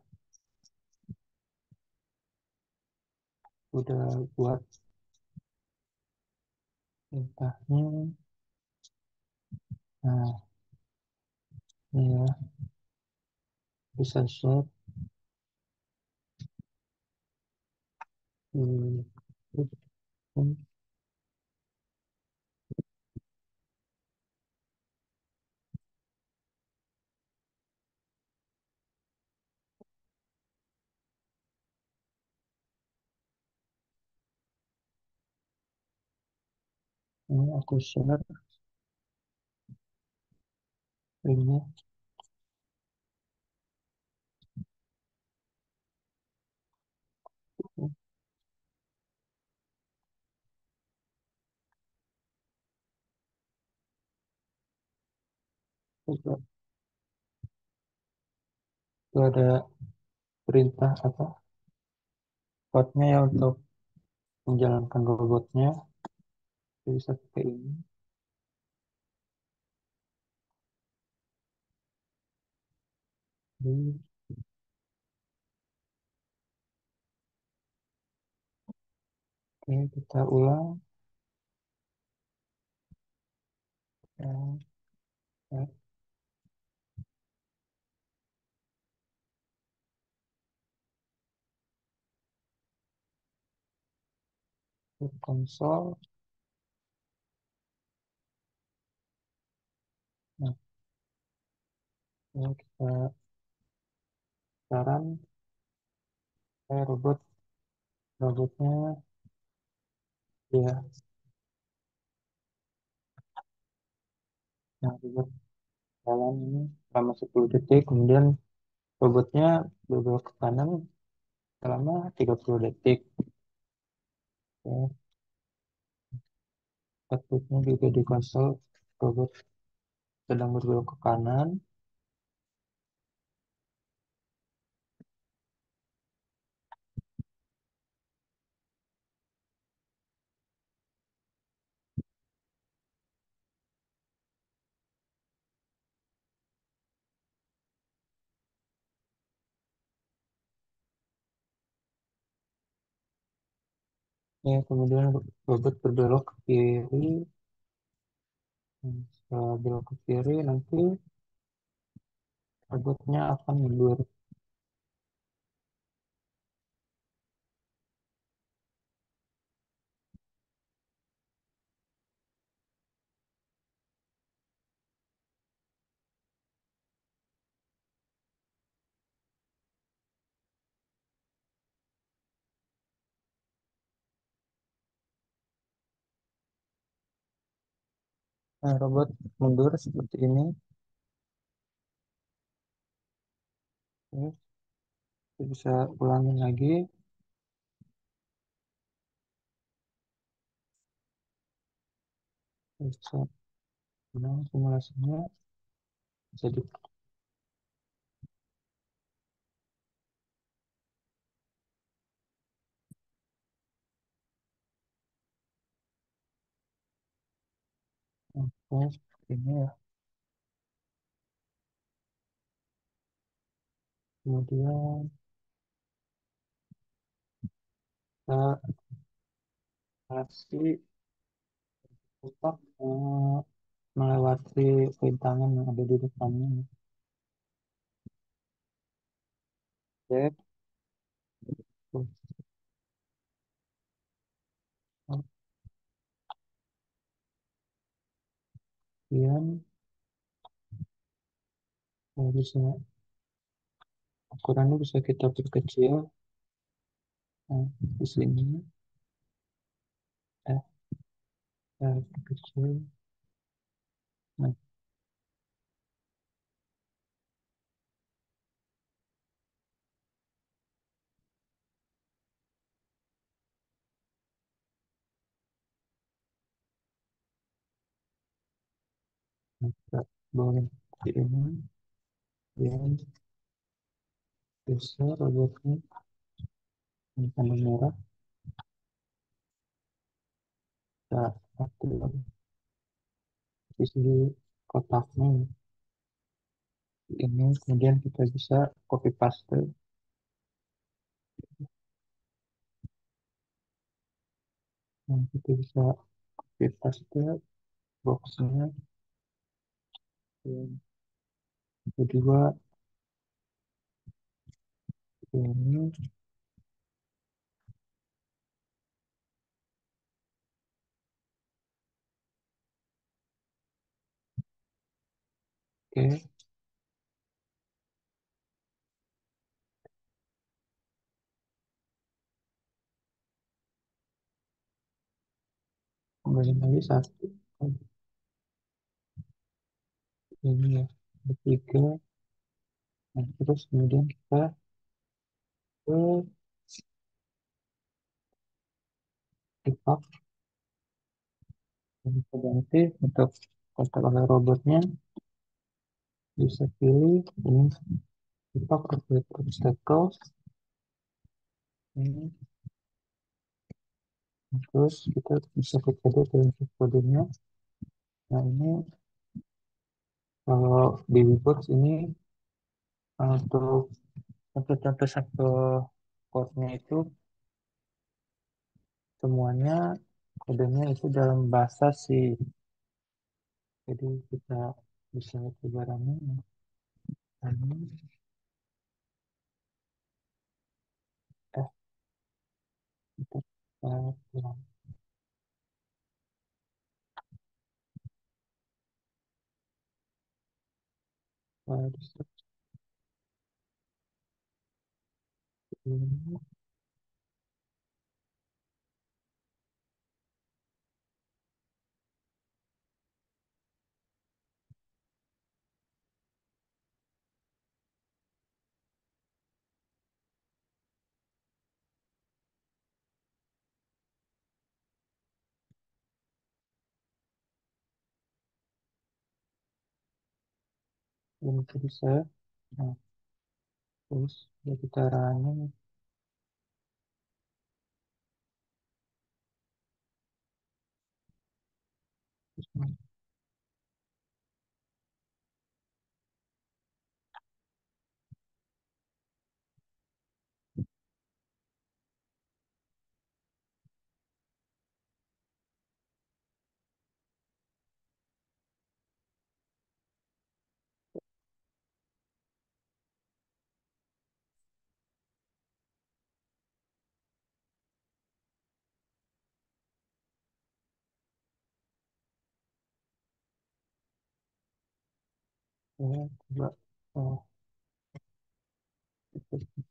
udah buat perintahnya. Nah ini ya bisa set di ini aku share linknya. Itu ada perintah apa code-nya ya untuk menjalankan robotnya. Jadi bisa pakai ini. Jadi, oke, kita ulang. Ya, ya, ke konsol. Nah, ya, kita saran robotnya ya, yang robot jalan ini selama 10 detik, kemudian robotnya berbelok ke kanan selama 30 detik. Ya, outputnya juga di konsol robot sedang berbelok ke kanan. Ya, kemudian robot berbelok ke kiri. Setelah belok ke kiri, nanti robotnya akan mundur. Nah, robot mundur seperti ini. Terus kita bisa ulangin lagi. Bisa ulang simulasinya. Jadi, oke, seperti ini ya. Kemudian kita kasih kotak melewati rintangan yang ada di depannya. Oke, kemudian bisa ukurannya bisa kita perkecil. Nah, di sini eh, perkecil. Nah, kita boleh seperti ini. Kemudian bisa robotnya ini tanda merah. Kita aktif di sini kotaknya ini. Kemudian kita bisa copy paste. Nah, kita bisa copy paste boxnya. Yang kedua ini. Oke, kembali lagi satu. Ini ya, ketiga. Nah, terus kemudian kita ke debug. Dan kita ganti untuk kontak oleh robotnya. Bisa pilih ini debug obstacles. Ini. Terus kita bisa klik saja ke input kodenya. Nah, ini kalau di Webworks ini untuk contoh-contoh satu code-nya itu semuanya kodenya itu dalam bahasa C. Jadi kita bisa coba running. Running. Kita ulang. Di search ini. Dan itu bisa. Nah, terus ya kita running. Terus, Ya, coba oh,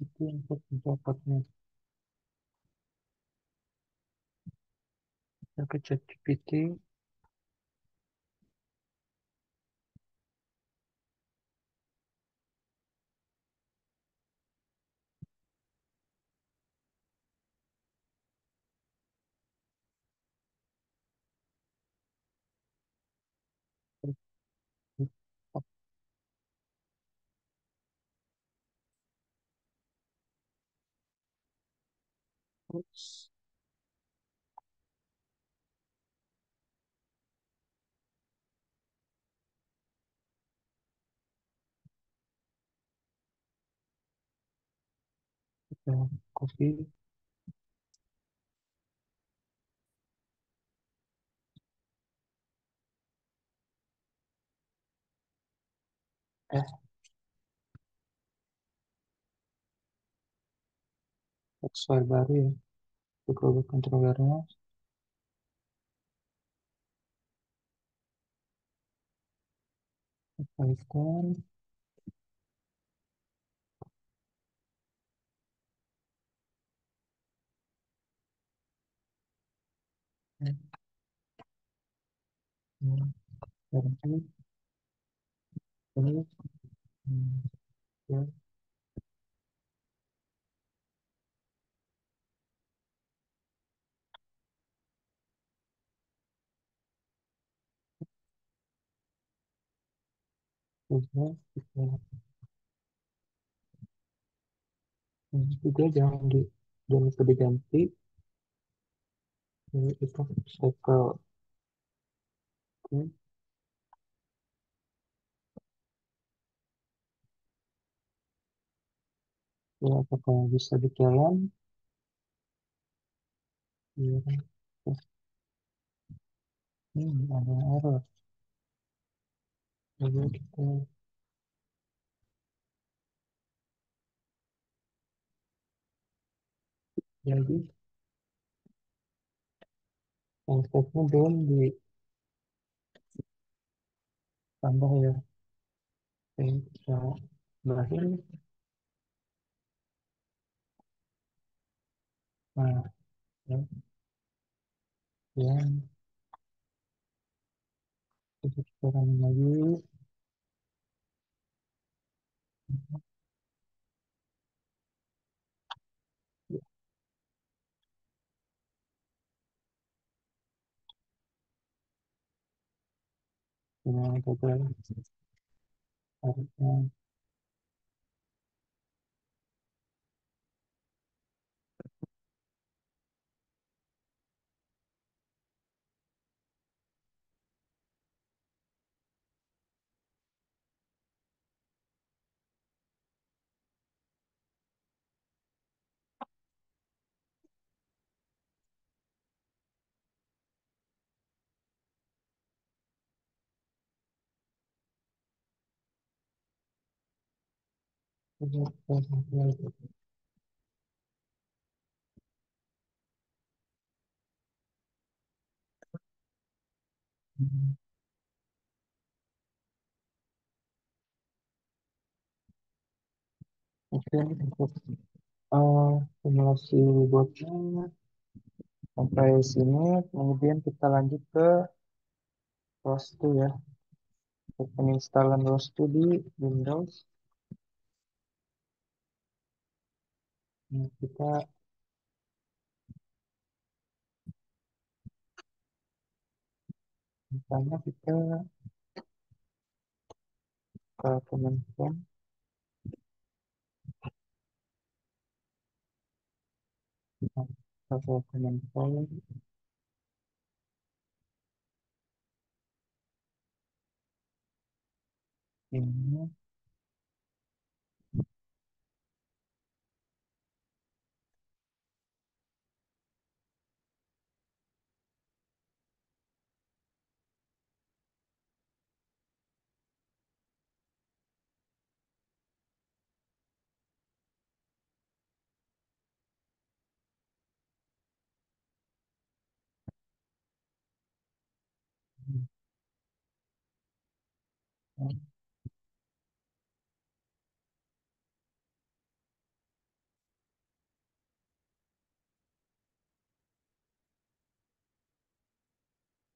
itu untuk pendapatnya. Kita ke ChatGPT. Terus, kita copy. Eh, text file baru ya. Untuk robot controllernya. Python. Eh, Terus, terus, hmm, ya, terus, ya, kita, juga jangan lupa diganti. Ini itu cycle. Oke. Ya, apakah bisa berjalan? Ya, terus, ada error. Lalu kita jadi konsepnya belum ditambah ya. Oke, kita berakhir. Nah, ya, ya, kita running lagi. Ya, ini gagal. Harusnya kita lagi. Oke, untuk simulasi botnya sampai sini, kemudian kita lanjut ke ROS2 ya, untuk penginstalan ROS2 di Windows. Nah, kita misalnya kita ke Kementerian ke Kementerian ini.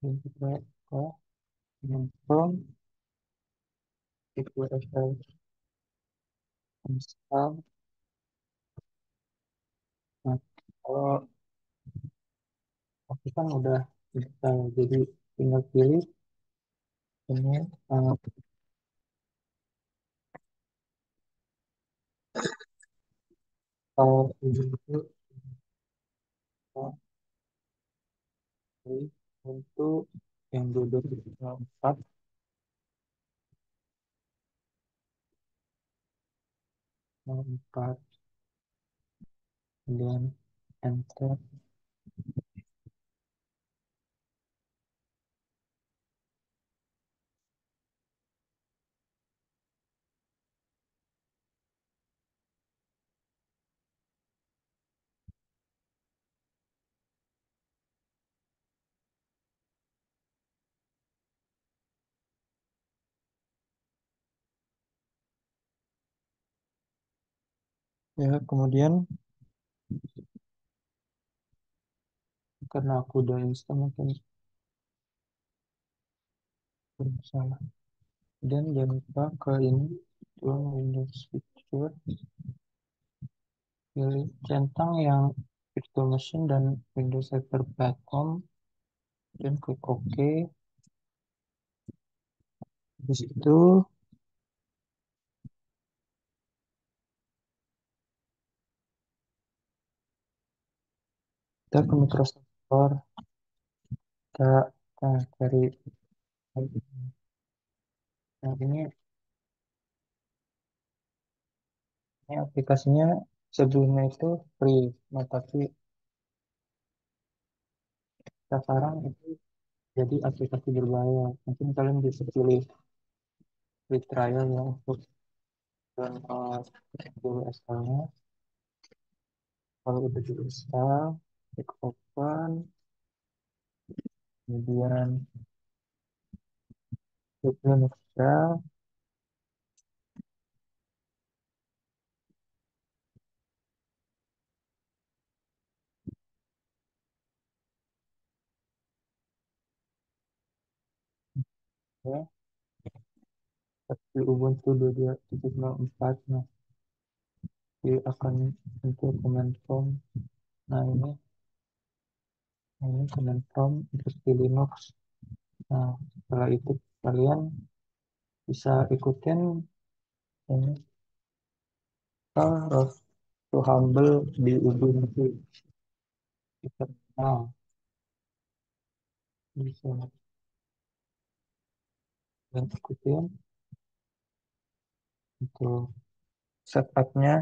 Dan kita ke from SQL install. Nah, kalau aku kan udah install, jadi tinggal pilih ini kalau itu pilih untuk yang 2024 4 kemudian enter. Ya, kemudian karena aku udah install mungkin bermasalah. Dan jangan lupa ke ini tuang Windows Feature, pilih centang yang virtual machine dan Windows Server Platform dan klik OK. Habis itu kita ke Microsoft Store, kita cari. Nah, ini aplikasinya sebelumnya itu free, nah tapi sekarang itu jadi aplikasi berbayar. Mungkin kalian bisa pilih free trial yang untuk download dulu installnya. Kalau udah di install, klik open, kemudian klik install, ya, di Ubuntu 22.04. Nah, dia akan untuk command prompt. Nah, ini command prompt untuk di Linux. Nah, setelah itu kalian bisa ikutin ini Road to Humble di Ubuntu di terminal. Bisa kalian ikutin untuk setupnya.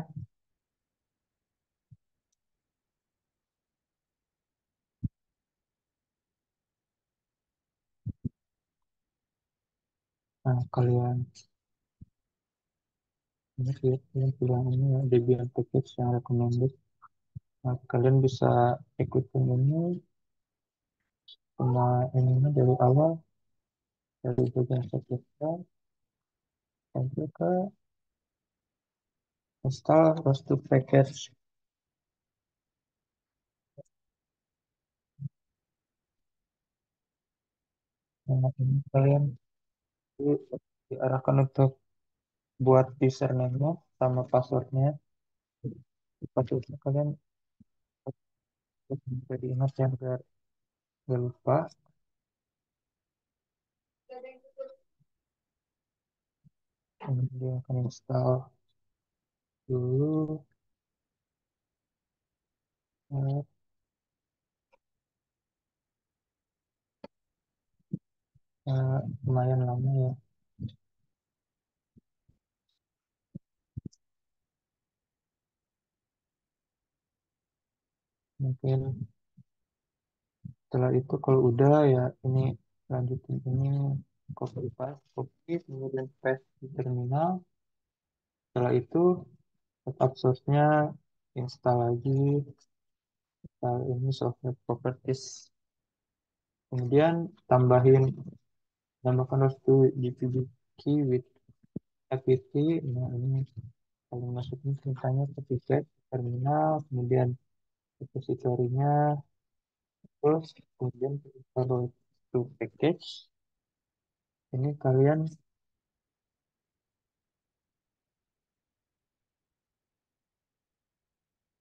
Nah, ini kalian bilang ini ya Debian package yang recommended. Nah, kalian bisa ikutin ini semua ininya dari awal, dari bagian setup sampai ke install roster package. Nah, ini kalian diarahkan untuk buat username-nya sama passwordnya. Passwordnya kalian bisa diingat ya biar gak lupa. Kemudian akan install dulu. eh, Lumayan lama ya. Mungkin setelah itu kalau udah ya ini lanjutin ini copy paste, copy kemudian paste di terminal. Setelah itu setup source-nya install lagi, install ini software properties. Kemudian tambahin namakan restu GPG key with apt. Nah, ini kalau masukin ceritanya ke tiket terminal, kemudian repositorinya, terus kemudian kita load. to package. Ini kalian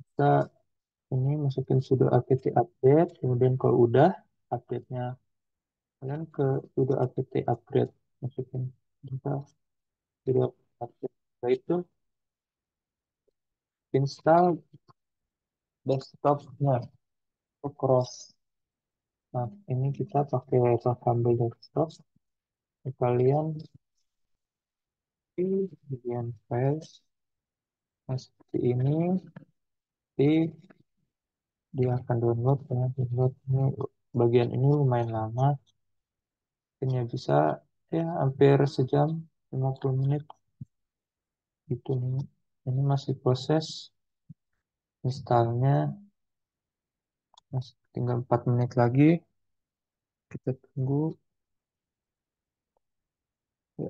bisa ini masukin sudo apt update, kemudian kalau udah update-nya kalian ke sudo apt upgrade, masukin kita sudo update. Setelah itu install desktopnya ke cross. Nah, ini kita pakai Fable desktop. Kalian di bagian files, nah, seperti ini, di dia akan download ya. Download ini bagian ini lumayan lama, mungkin ya bisa ya hampir sejam, 50 menit gitu nih. Ini masih proses installnya, masih tinggal 4 menit lagi, kita tunggu ya.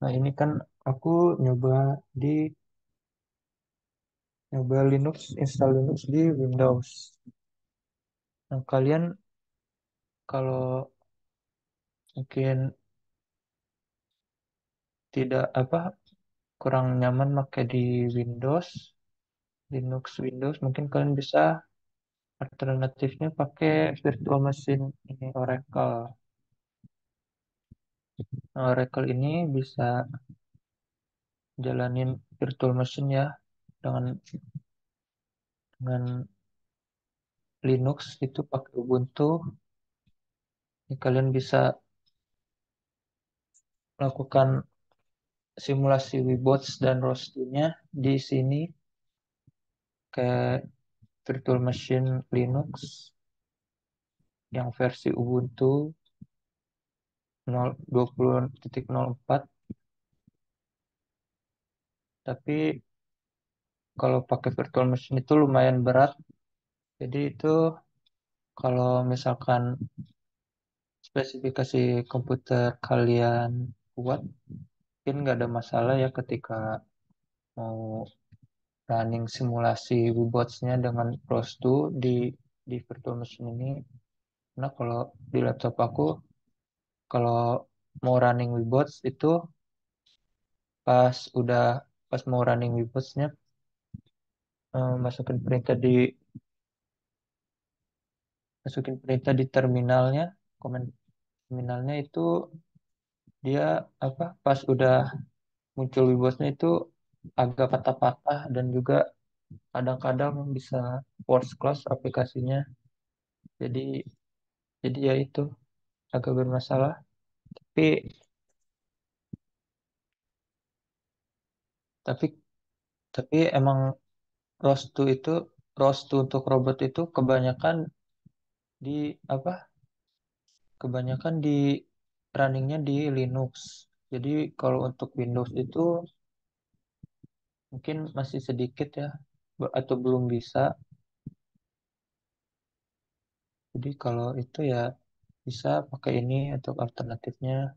Nah ini kan aku nyoba di nyoba Linux, install Linux di Windows. Nah kalian kalau mungkin tidak apa kurang nyaman pakai di Windows, Linux Windows, mungkin kalian bisa alternatifnya pakai virtual machine ini Oracle. Nah, Oracle ini bisa jalanin virtual machine ya dengan Linux itu pakai Ubuntu. Ini kalian bisa melakukan simulasi Webots dan ROS2-nya di sini ke virtual machine Linux yang versi Ubuntu 20.04. Tapi kalau pakai virtual machine itu lumayan berat. Jadi itu kalau misalkan spesifikasi komputer kalian kuat, mungkin nggak ada masalah ya ketika mau running simulasi Webots-nya dengan ROS2 di virtual machine ini. Nah, kalau di laptop aku, kalau mau running Webots itu pas udah pas mau running Webots-nya, masukin perintah di terminalnya, komen terminalnya itu dia apa pas udah muncul Webots-nya itu agak patah-patah dan juga kadang-kadang bisa force close aplikasinya. Jadi jadi ya itu agak bermasalah. Tapi tapi tapi emang rostu itu rostu untuk robot itu di apa? Kebanyakan di runningnya di Linux. Jadi kalau untuk Windows itu mungkin masih sedikit ya atau belum bisa. Jadi kalau itu ya bisa pakai ini untuk alternatifnya.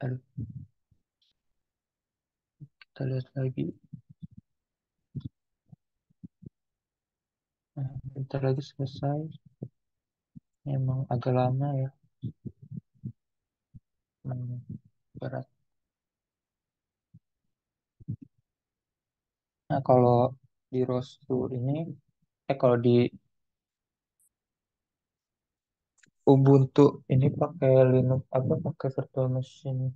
Aduh, kita lihat lagi. Nah, bentar lagi selesai. Emang agak lama ya. Berat. Nah, kalau di rostu ini, kalau di Ubuntu ini pakai Linux apa pakai virtual machine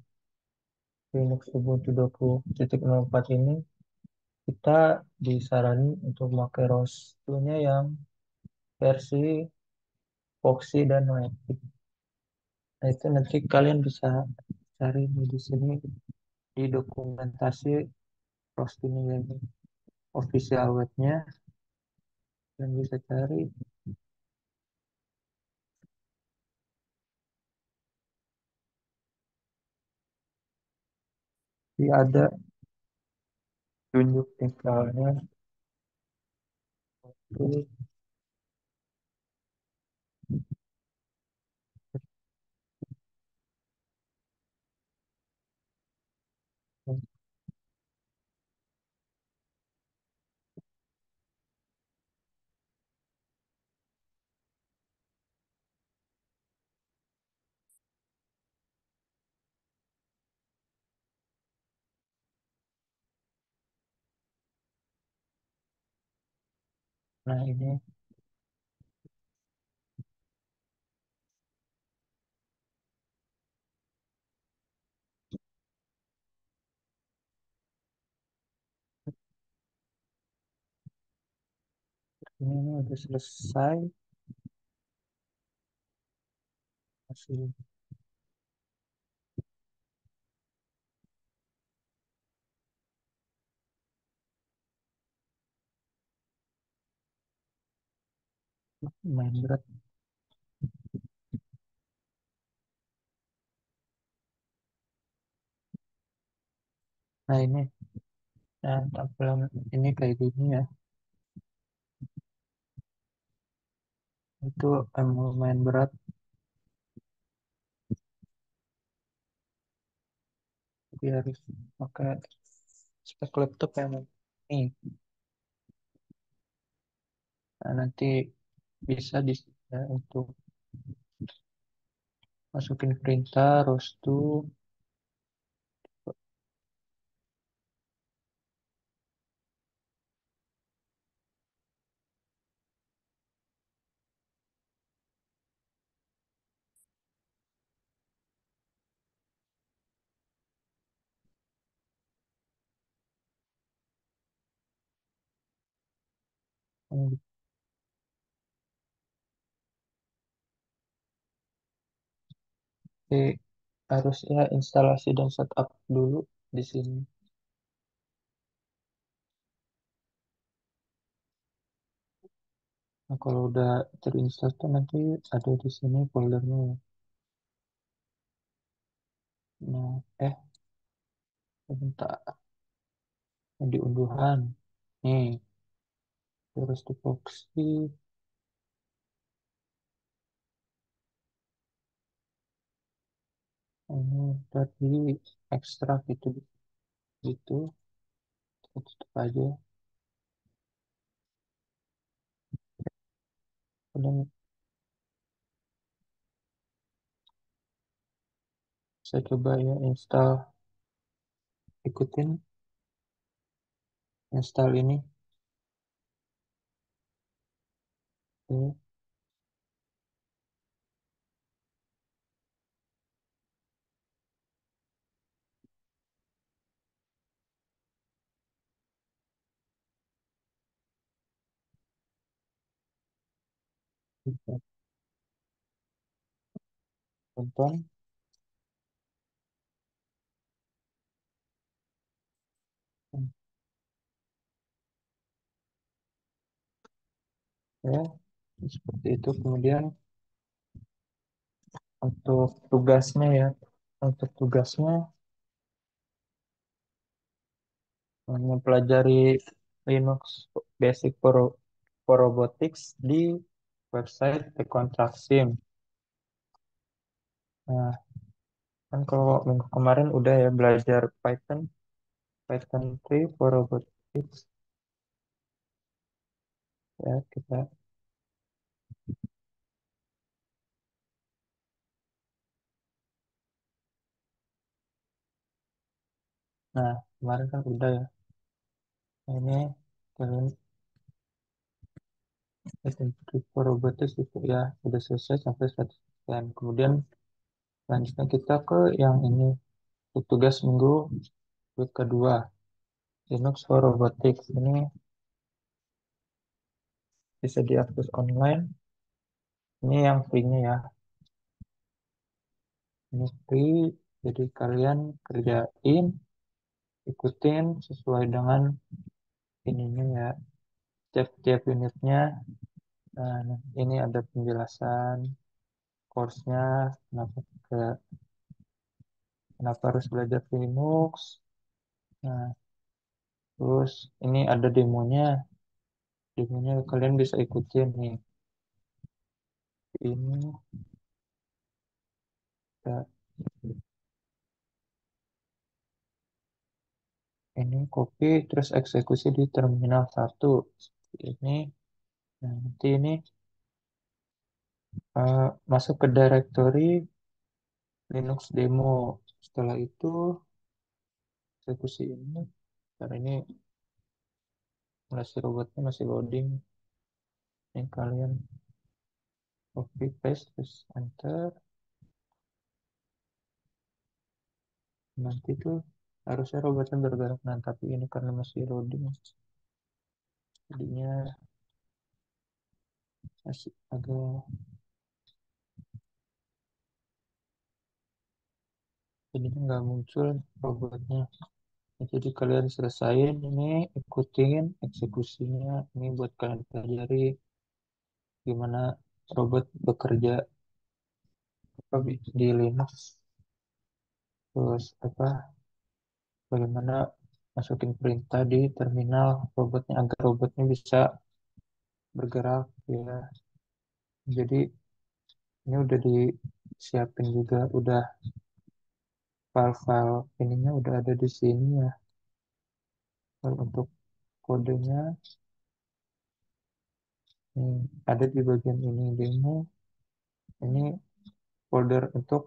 Linux Ubuntu 20.04 ini kita disarankan untuk memakai rostunya yang versi Foxy dan Matic. Nah, itu nanti kalian bisa cari di sini di dokumentasi rostunya yang official webnya dan bisa cari di ada tunjuk tekstilnya itu Nah, ini udah selesai. Masih main berat. Nah, nah, tampilan ini kayak gini ya. Itu emang lumayan berat. Jadi harus pakai spek laptop yang ini. Nah, nanti bisa ya, untuk masukin printer, rostu, nanti harus ya instalasi dan setup dulu di sini. Nah, kalau udah terinstall tuh nanti ada di sini foldernya ya. Nah, bentar, di unduhan. Nih, terus tupoksi. Ini tadi ekstrak gitu, gitu. Tutup aja. Kemudian saya coba ya ikutin install ini. Oke, kita tonton. Ya, seperti itu. Kemudian untuk tugasnya ya, untuk tugasnya mempelajari Linux Basic for Robotics di website The Contract Sim. Nah, kan kalau minggu kemarin udah ya belajar Python, Python 3 for Robotics ya kita. Nah, kemarin kan udah ya. Nah, ini kalian Python 3 for Robotics itu ya udah selesai sampai 100%. Kemudian selanjutnya kita ke yang ini untuk tugas minggu week kedua Linux for Robotics ini bisa diakses online. Ini yang free-nya ya. Ini free, jadi kalian kerjain, ikutin sesuai dengan ininya ya, tiap-tiap unitnya. Nah, ini ada penjelasan course-nya, ke, kenapa harus belajar Linux. Nah, terus ini ada demonya kalian bisa ikutin nih. Ini ya, ini copy terus eksekusi di terminal satu. Seperti ini. Nah, nanti ini masuk ke directory Linux demo. Setelah itu eksekusi ini, karena ini masih robotnya masih loading. Ini kalian copy paste terus enter. Nanti tuh harusnya robotnya bergerak. Nah, tapi ini karena masih loading, jadinya masih agak, jadinya nggak muncul robotnya. Nah, jadi kalian selesain ini, ikutin eksekusinya. Ini buat kalian pelajari gimana robot bekerja apa, di Linux. Terus apa, bagaimana masukin perintah di terminal robotnya agar robotnya bisa bergerak ya. Jadi ini udah disiapin juga, udah file-file ininya udah ada di sini ya. Kalau untuk kodenya nih, ada di bagian ini demo. Ini folder untuk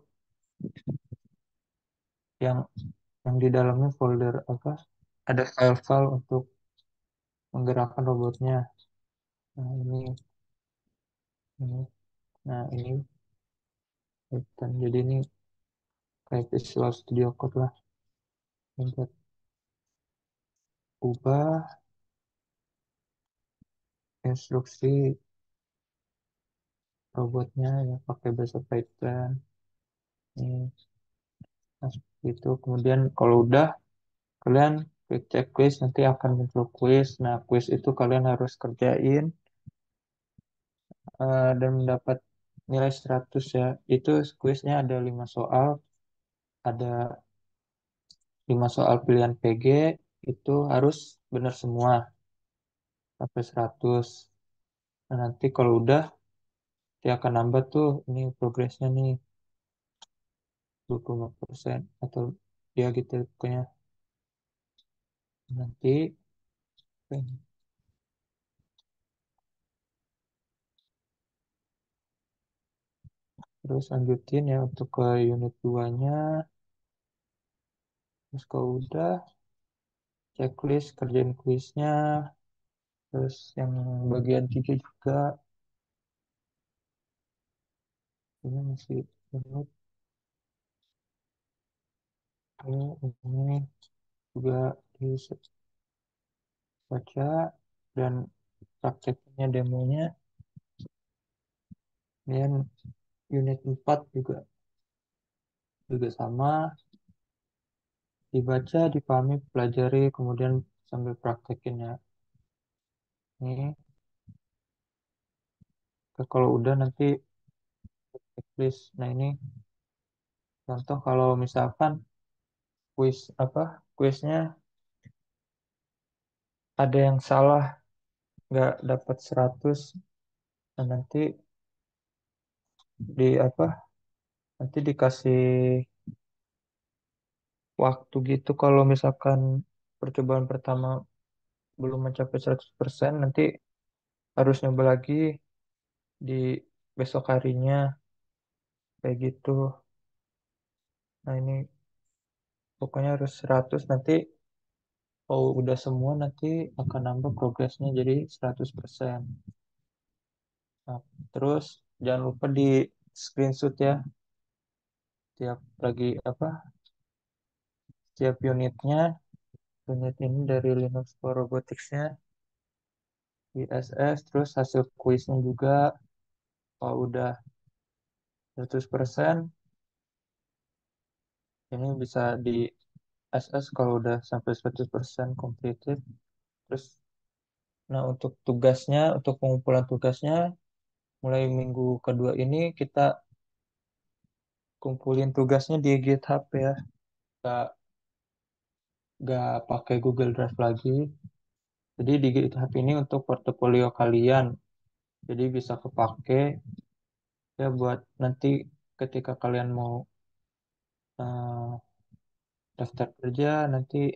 yang di dalamnya folder apa? Ada file-file untuk menggerakkan robotnya. Nah ini, nah ini Python. Jadi ini kayak Visual Studio Code lah. Ini buat ubah instruksi robotnya ya pakai bahasa Python. Ini, nah, seperti itu. Kemudian kalau udah kalian klik checklist nanti akan muncul quiz. Nah, quiz itu kalian harus kerjain dan mendapat nilai 100 ya. Itu quiznya ada 5 soal, ada 5 soal pilihan PG, itu harus benar semua sampai 100. Nah, nanti kalau udah dia akan nambah tuh ini progresnya nih 25% atau dia gitu pokoknya. Nanti terus lanjutin ya untuk ke unit 2-nya. Terus kalau udah checklist kerjain kuisnya. Terus yang bagian 3 juga ini masih unit ini juga dibaca dan prakteknya demonya. Dan unit 4 juga sama, dibaca, dipahami, pelajari, kemudian sambil praktekin ya. Ini kalau udah nanti checklist. Nah ini contoh kalau misalkan kuis apa, kuisnya ada yang salah, nggak dapat 100. Nah, nanti di apa, nanti dikasih waktu gitu kalau misalkan percobaan pertama belum mencapai 100%, nanti harus nyoba lagi di besok harinya kayak gitu. Nah ini pokoknya harus 100, nanti kalau udah semua nanti akan nambah progresnya jadi 100%. Nah, terus jangan lupa di screenshot ya tiap lagi apa, tiap unitnya. Unit ini dari Linux for Robotics-nya ISS, terus hasil kuisnya juga kalau udah 100%, ini bisa di SS kalau udah sampai 100% completed. Terus, nah untuk tugasnya, untuk pengumpulan tugasnya, mulai minggu kedua ini kita kumpulin tugasnya di GitHub ya. Nggak, nggak pakai Google Drive lagi. Jadi di GitHub ini untuk portofolio kalian. Jadi bisa kepake ya buat nanti ketika kalian mau eh, daftar kerja, nanti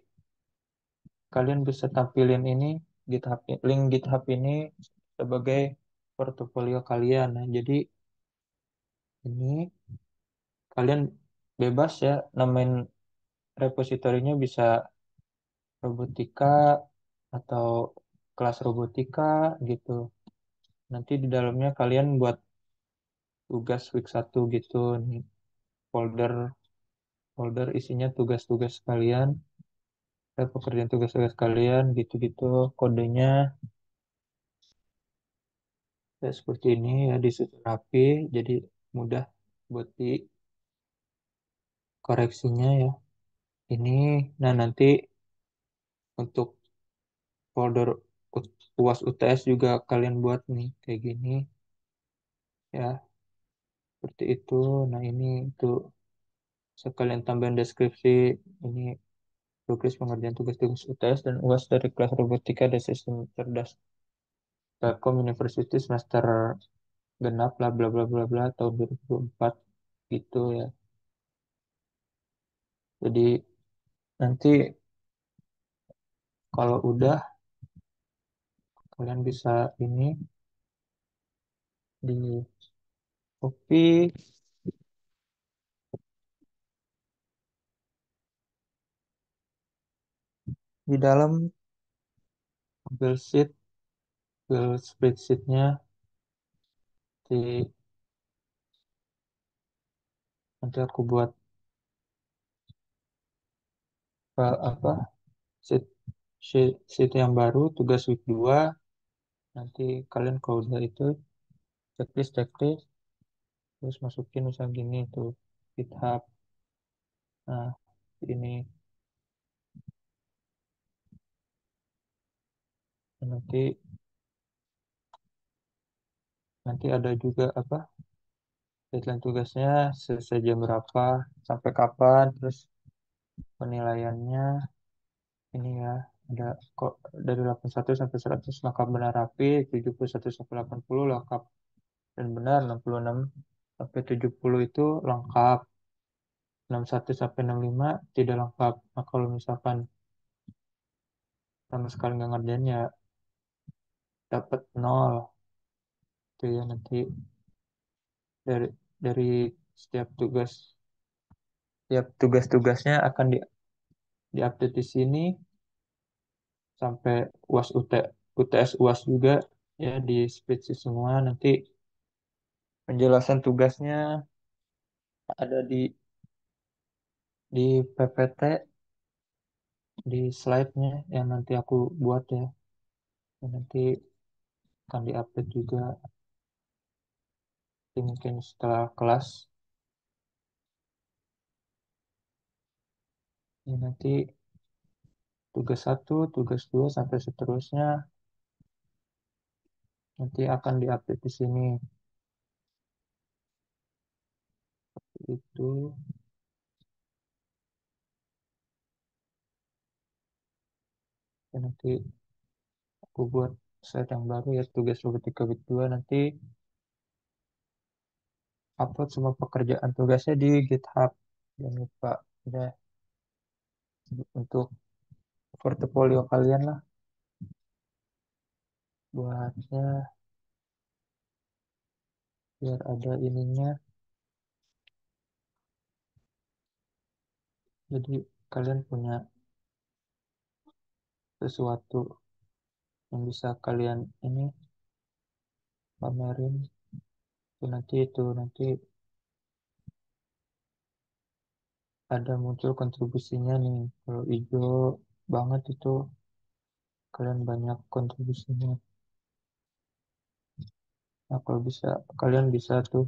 kalian bisa tampilin ini GitHub, link GitHub ini sebagai portofolio kalian. Nah, jadi ini kalian bebas ya namain repositorinya bisa robotika atau kelas robotika gitu. Nanti di dalamnya kalian buat tugas week 1 gitu nih, folder folder isinya tugas-tugas kalian, pekerjaan tugas-tugas kalian gitu-gitu, kodenya ya seperti ini ya, disusun rapi jadi mudah buat dikoreksinya ya. Ini, nah nanti untuk folder UAS UTS juga kalian buat nih kayak gini ya, seperti itu. Nah ini itu sekalian tambahan deskripsi, ini progres pengerjaan tugas-tugas UTS dan UAS dari kelas robotika dan sistem cerdas Telkom University semester genap bla bla bla bla bla tahun 2024 gitu ya. Jadi nanti kalau udah kalian bisa ini di copy di dalam Google Sheet, Google spreadsheetnya di, nanti aku buat apa sheet, sheet yang baru tugas week 2. Nanti kalian kalau udah itu checklist terus masukin misal gini tuh GitHub. Nah ini nanti nanti ada juga apa deadline tugasnya, selesai jam berapa, sampai kapan, terus penilaiannya ini ya, ada kok dari 81 sampai 100 lengkap benar rapi, 71 sampai 80 lengkap dan benar, 66 sampai 70 itu lengkap, 61 sampai 65 tidak lengkap. Nah kalau misalkan sama sekali nggak ngerjain ya dapat nol itu ya. Nanti dari dari setiap tugas-tugasnya akan diupdate di sini sampai UAS UTS UAS juga ya, di spreadsheet semua. Nanti penjelasan tugasnya ada di PPT, di slide-nya yang nanti aku buat ya. Dan nanti akan diupdate juga mungkin setelah kelas. Ini nanti tugas 1 tugas 2 sampai seterusnya nanti akan diupdate di sini. Itu dan nanti aku buat slide yang baru ya, tugas robotika week 2 nanti upload semua pekerjaan tugasnya di GitHub. Jangan lupa udah untuk portofolio kalian lah buatnya, biar ada ininya. Jadi kalian punya sesuatu yang bisa kalian ini pamerin. Itu nanti ada muncul kontribusinya nih. Kalau hijau banget itu kalian banyak kontribusinya. Nah kalau bisa kalian bisa tuh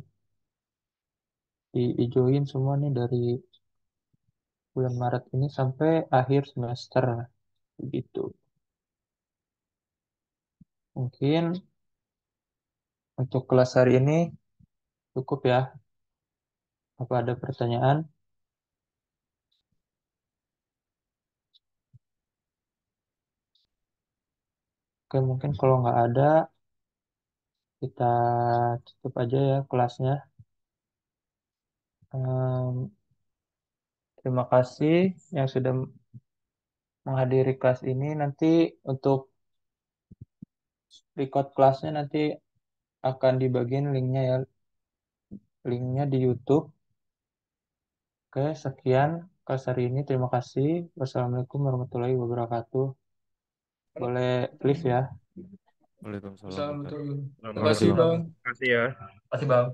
diijoin semua nih dari bulan Maret ini sampai akhir semester begitu. Mungkin untuk kelas hari ini cukup ya. Apa ada pertanyaan? Oke, mungkin kalau nggak ada, kita tutup aja ya kelasnya. Em, Terima kasih yang sudah menghadiri kelas ini. Nanti untuk record kelasnya nanti akan dibagiin linknya ya, linknya di YouTube. Oke, sekian kelas hari ini. Terima kasih. Wassalamualaikum warahmatullahi wabarakatuh. Boleh live ya. Waalaikumsalam, Bang. Assalamualaikum. Terima Makasih, kasih Bang. Bang. Makasih ya. Terima kasih Bang.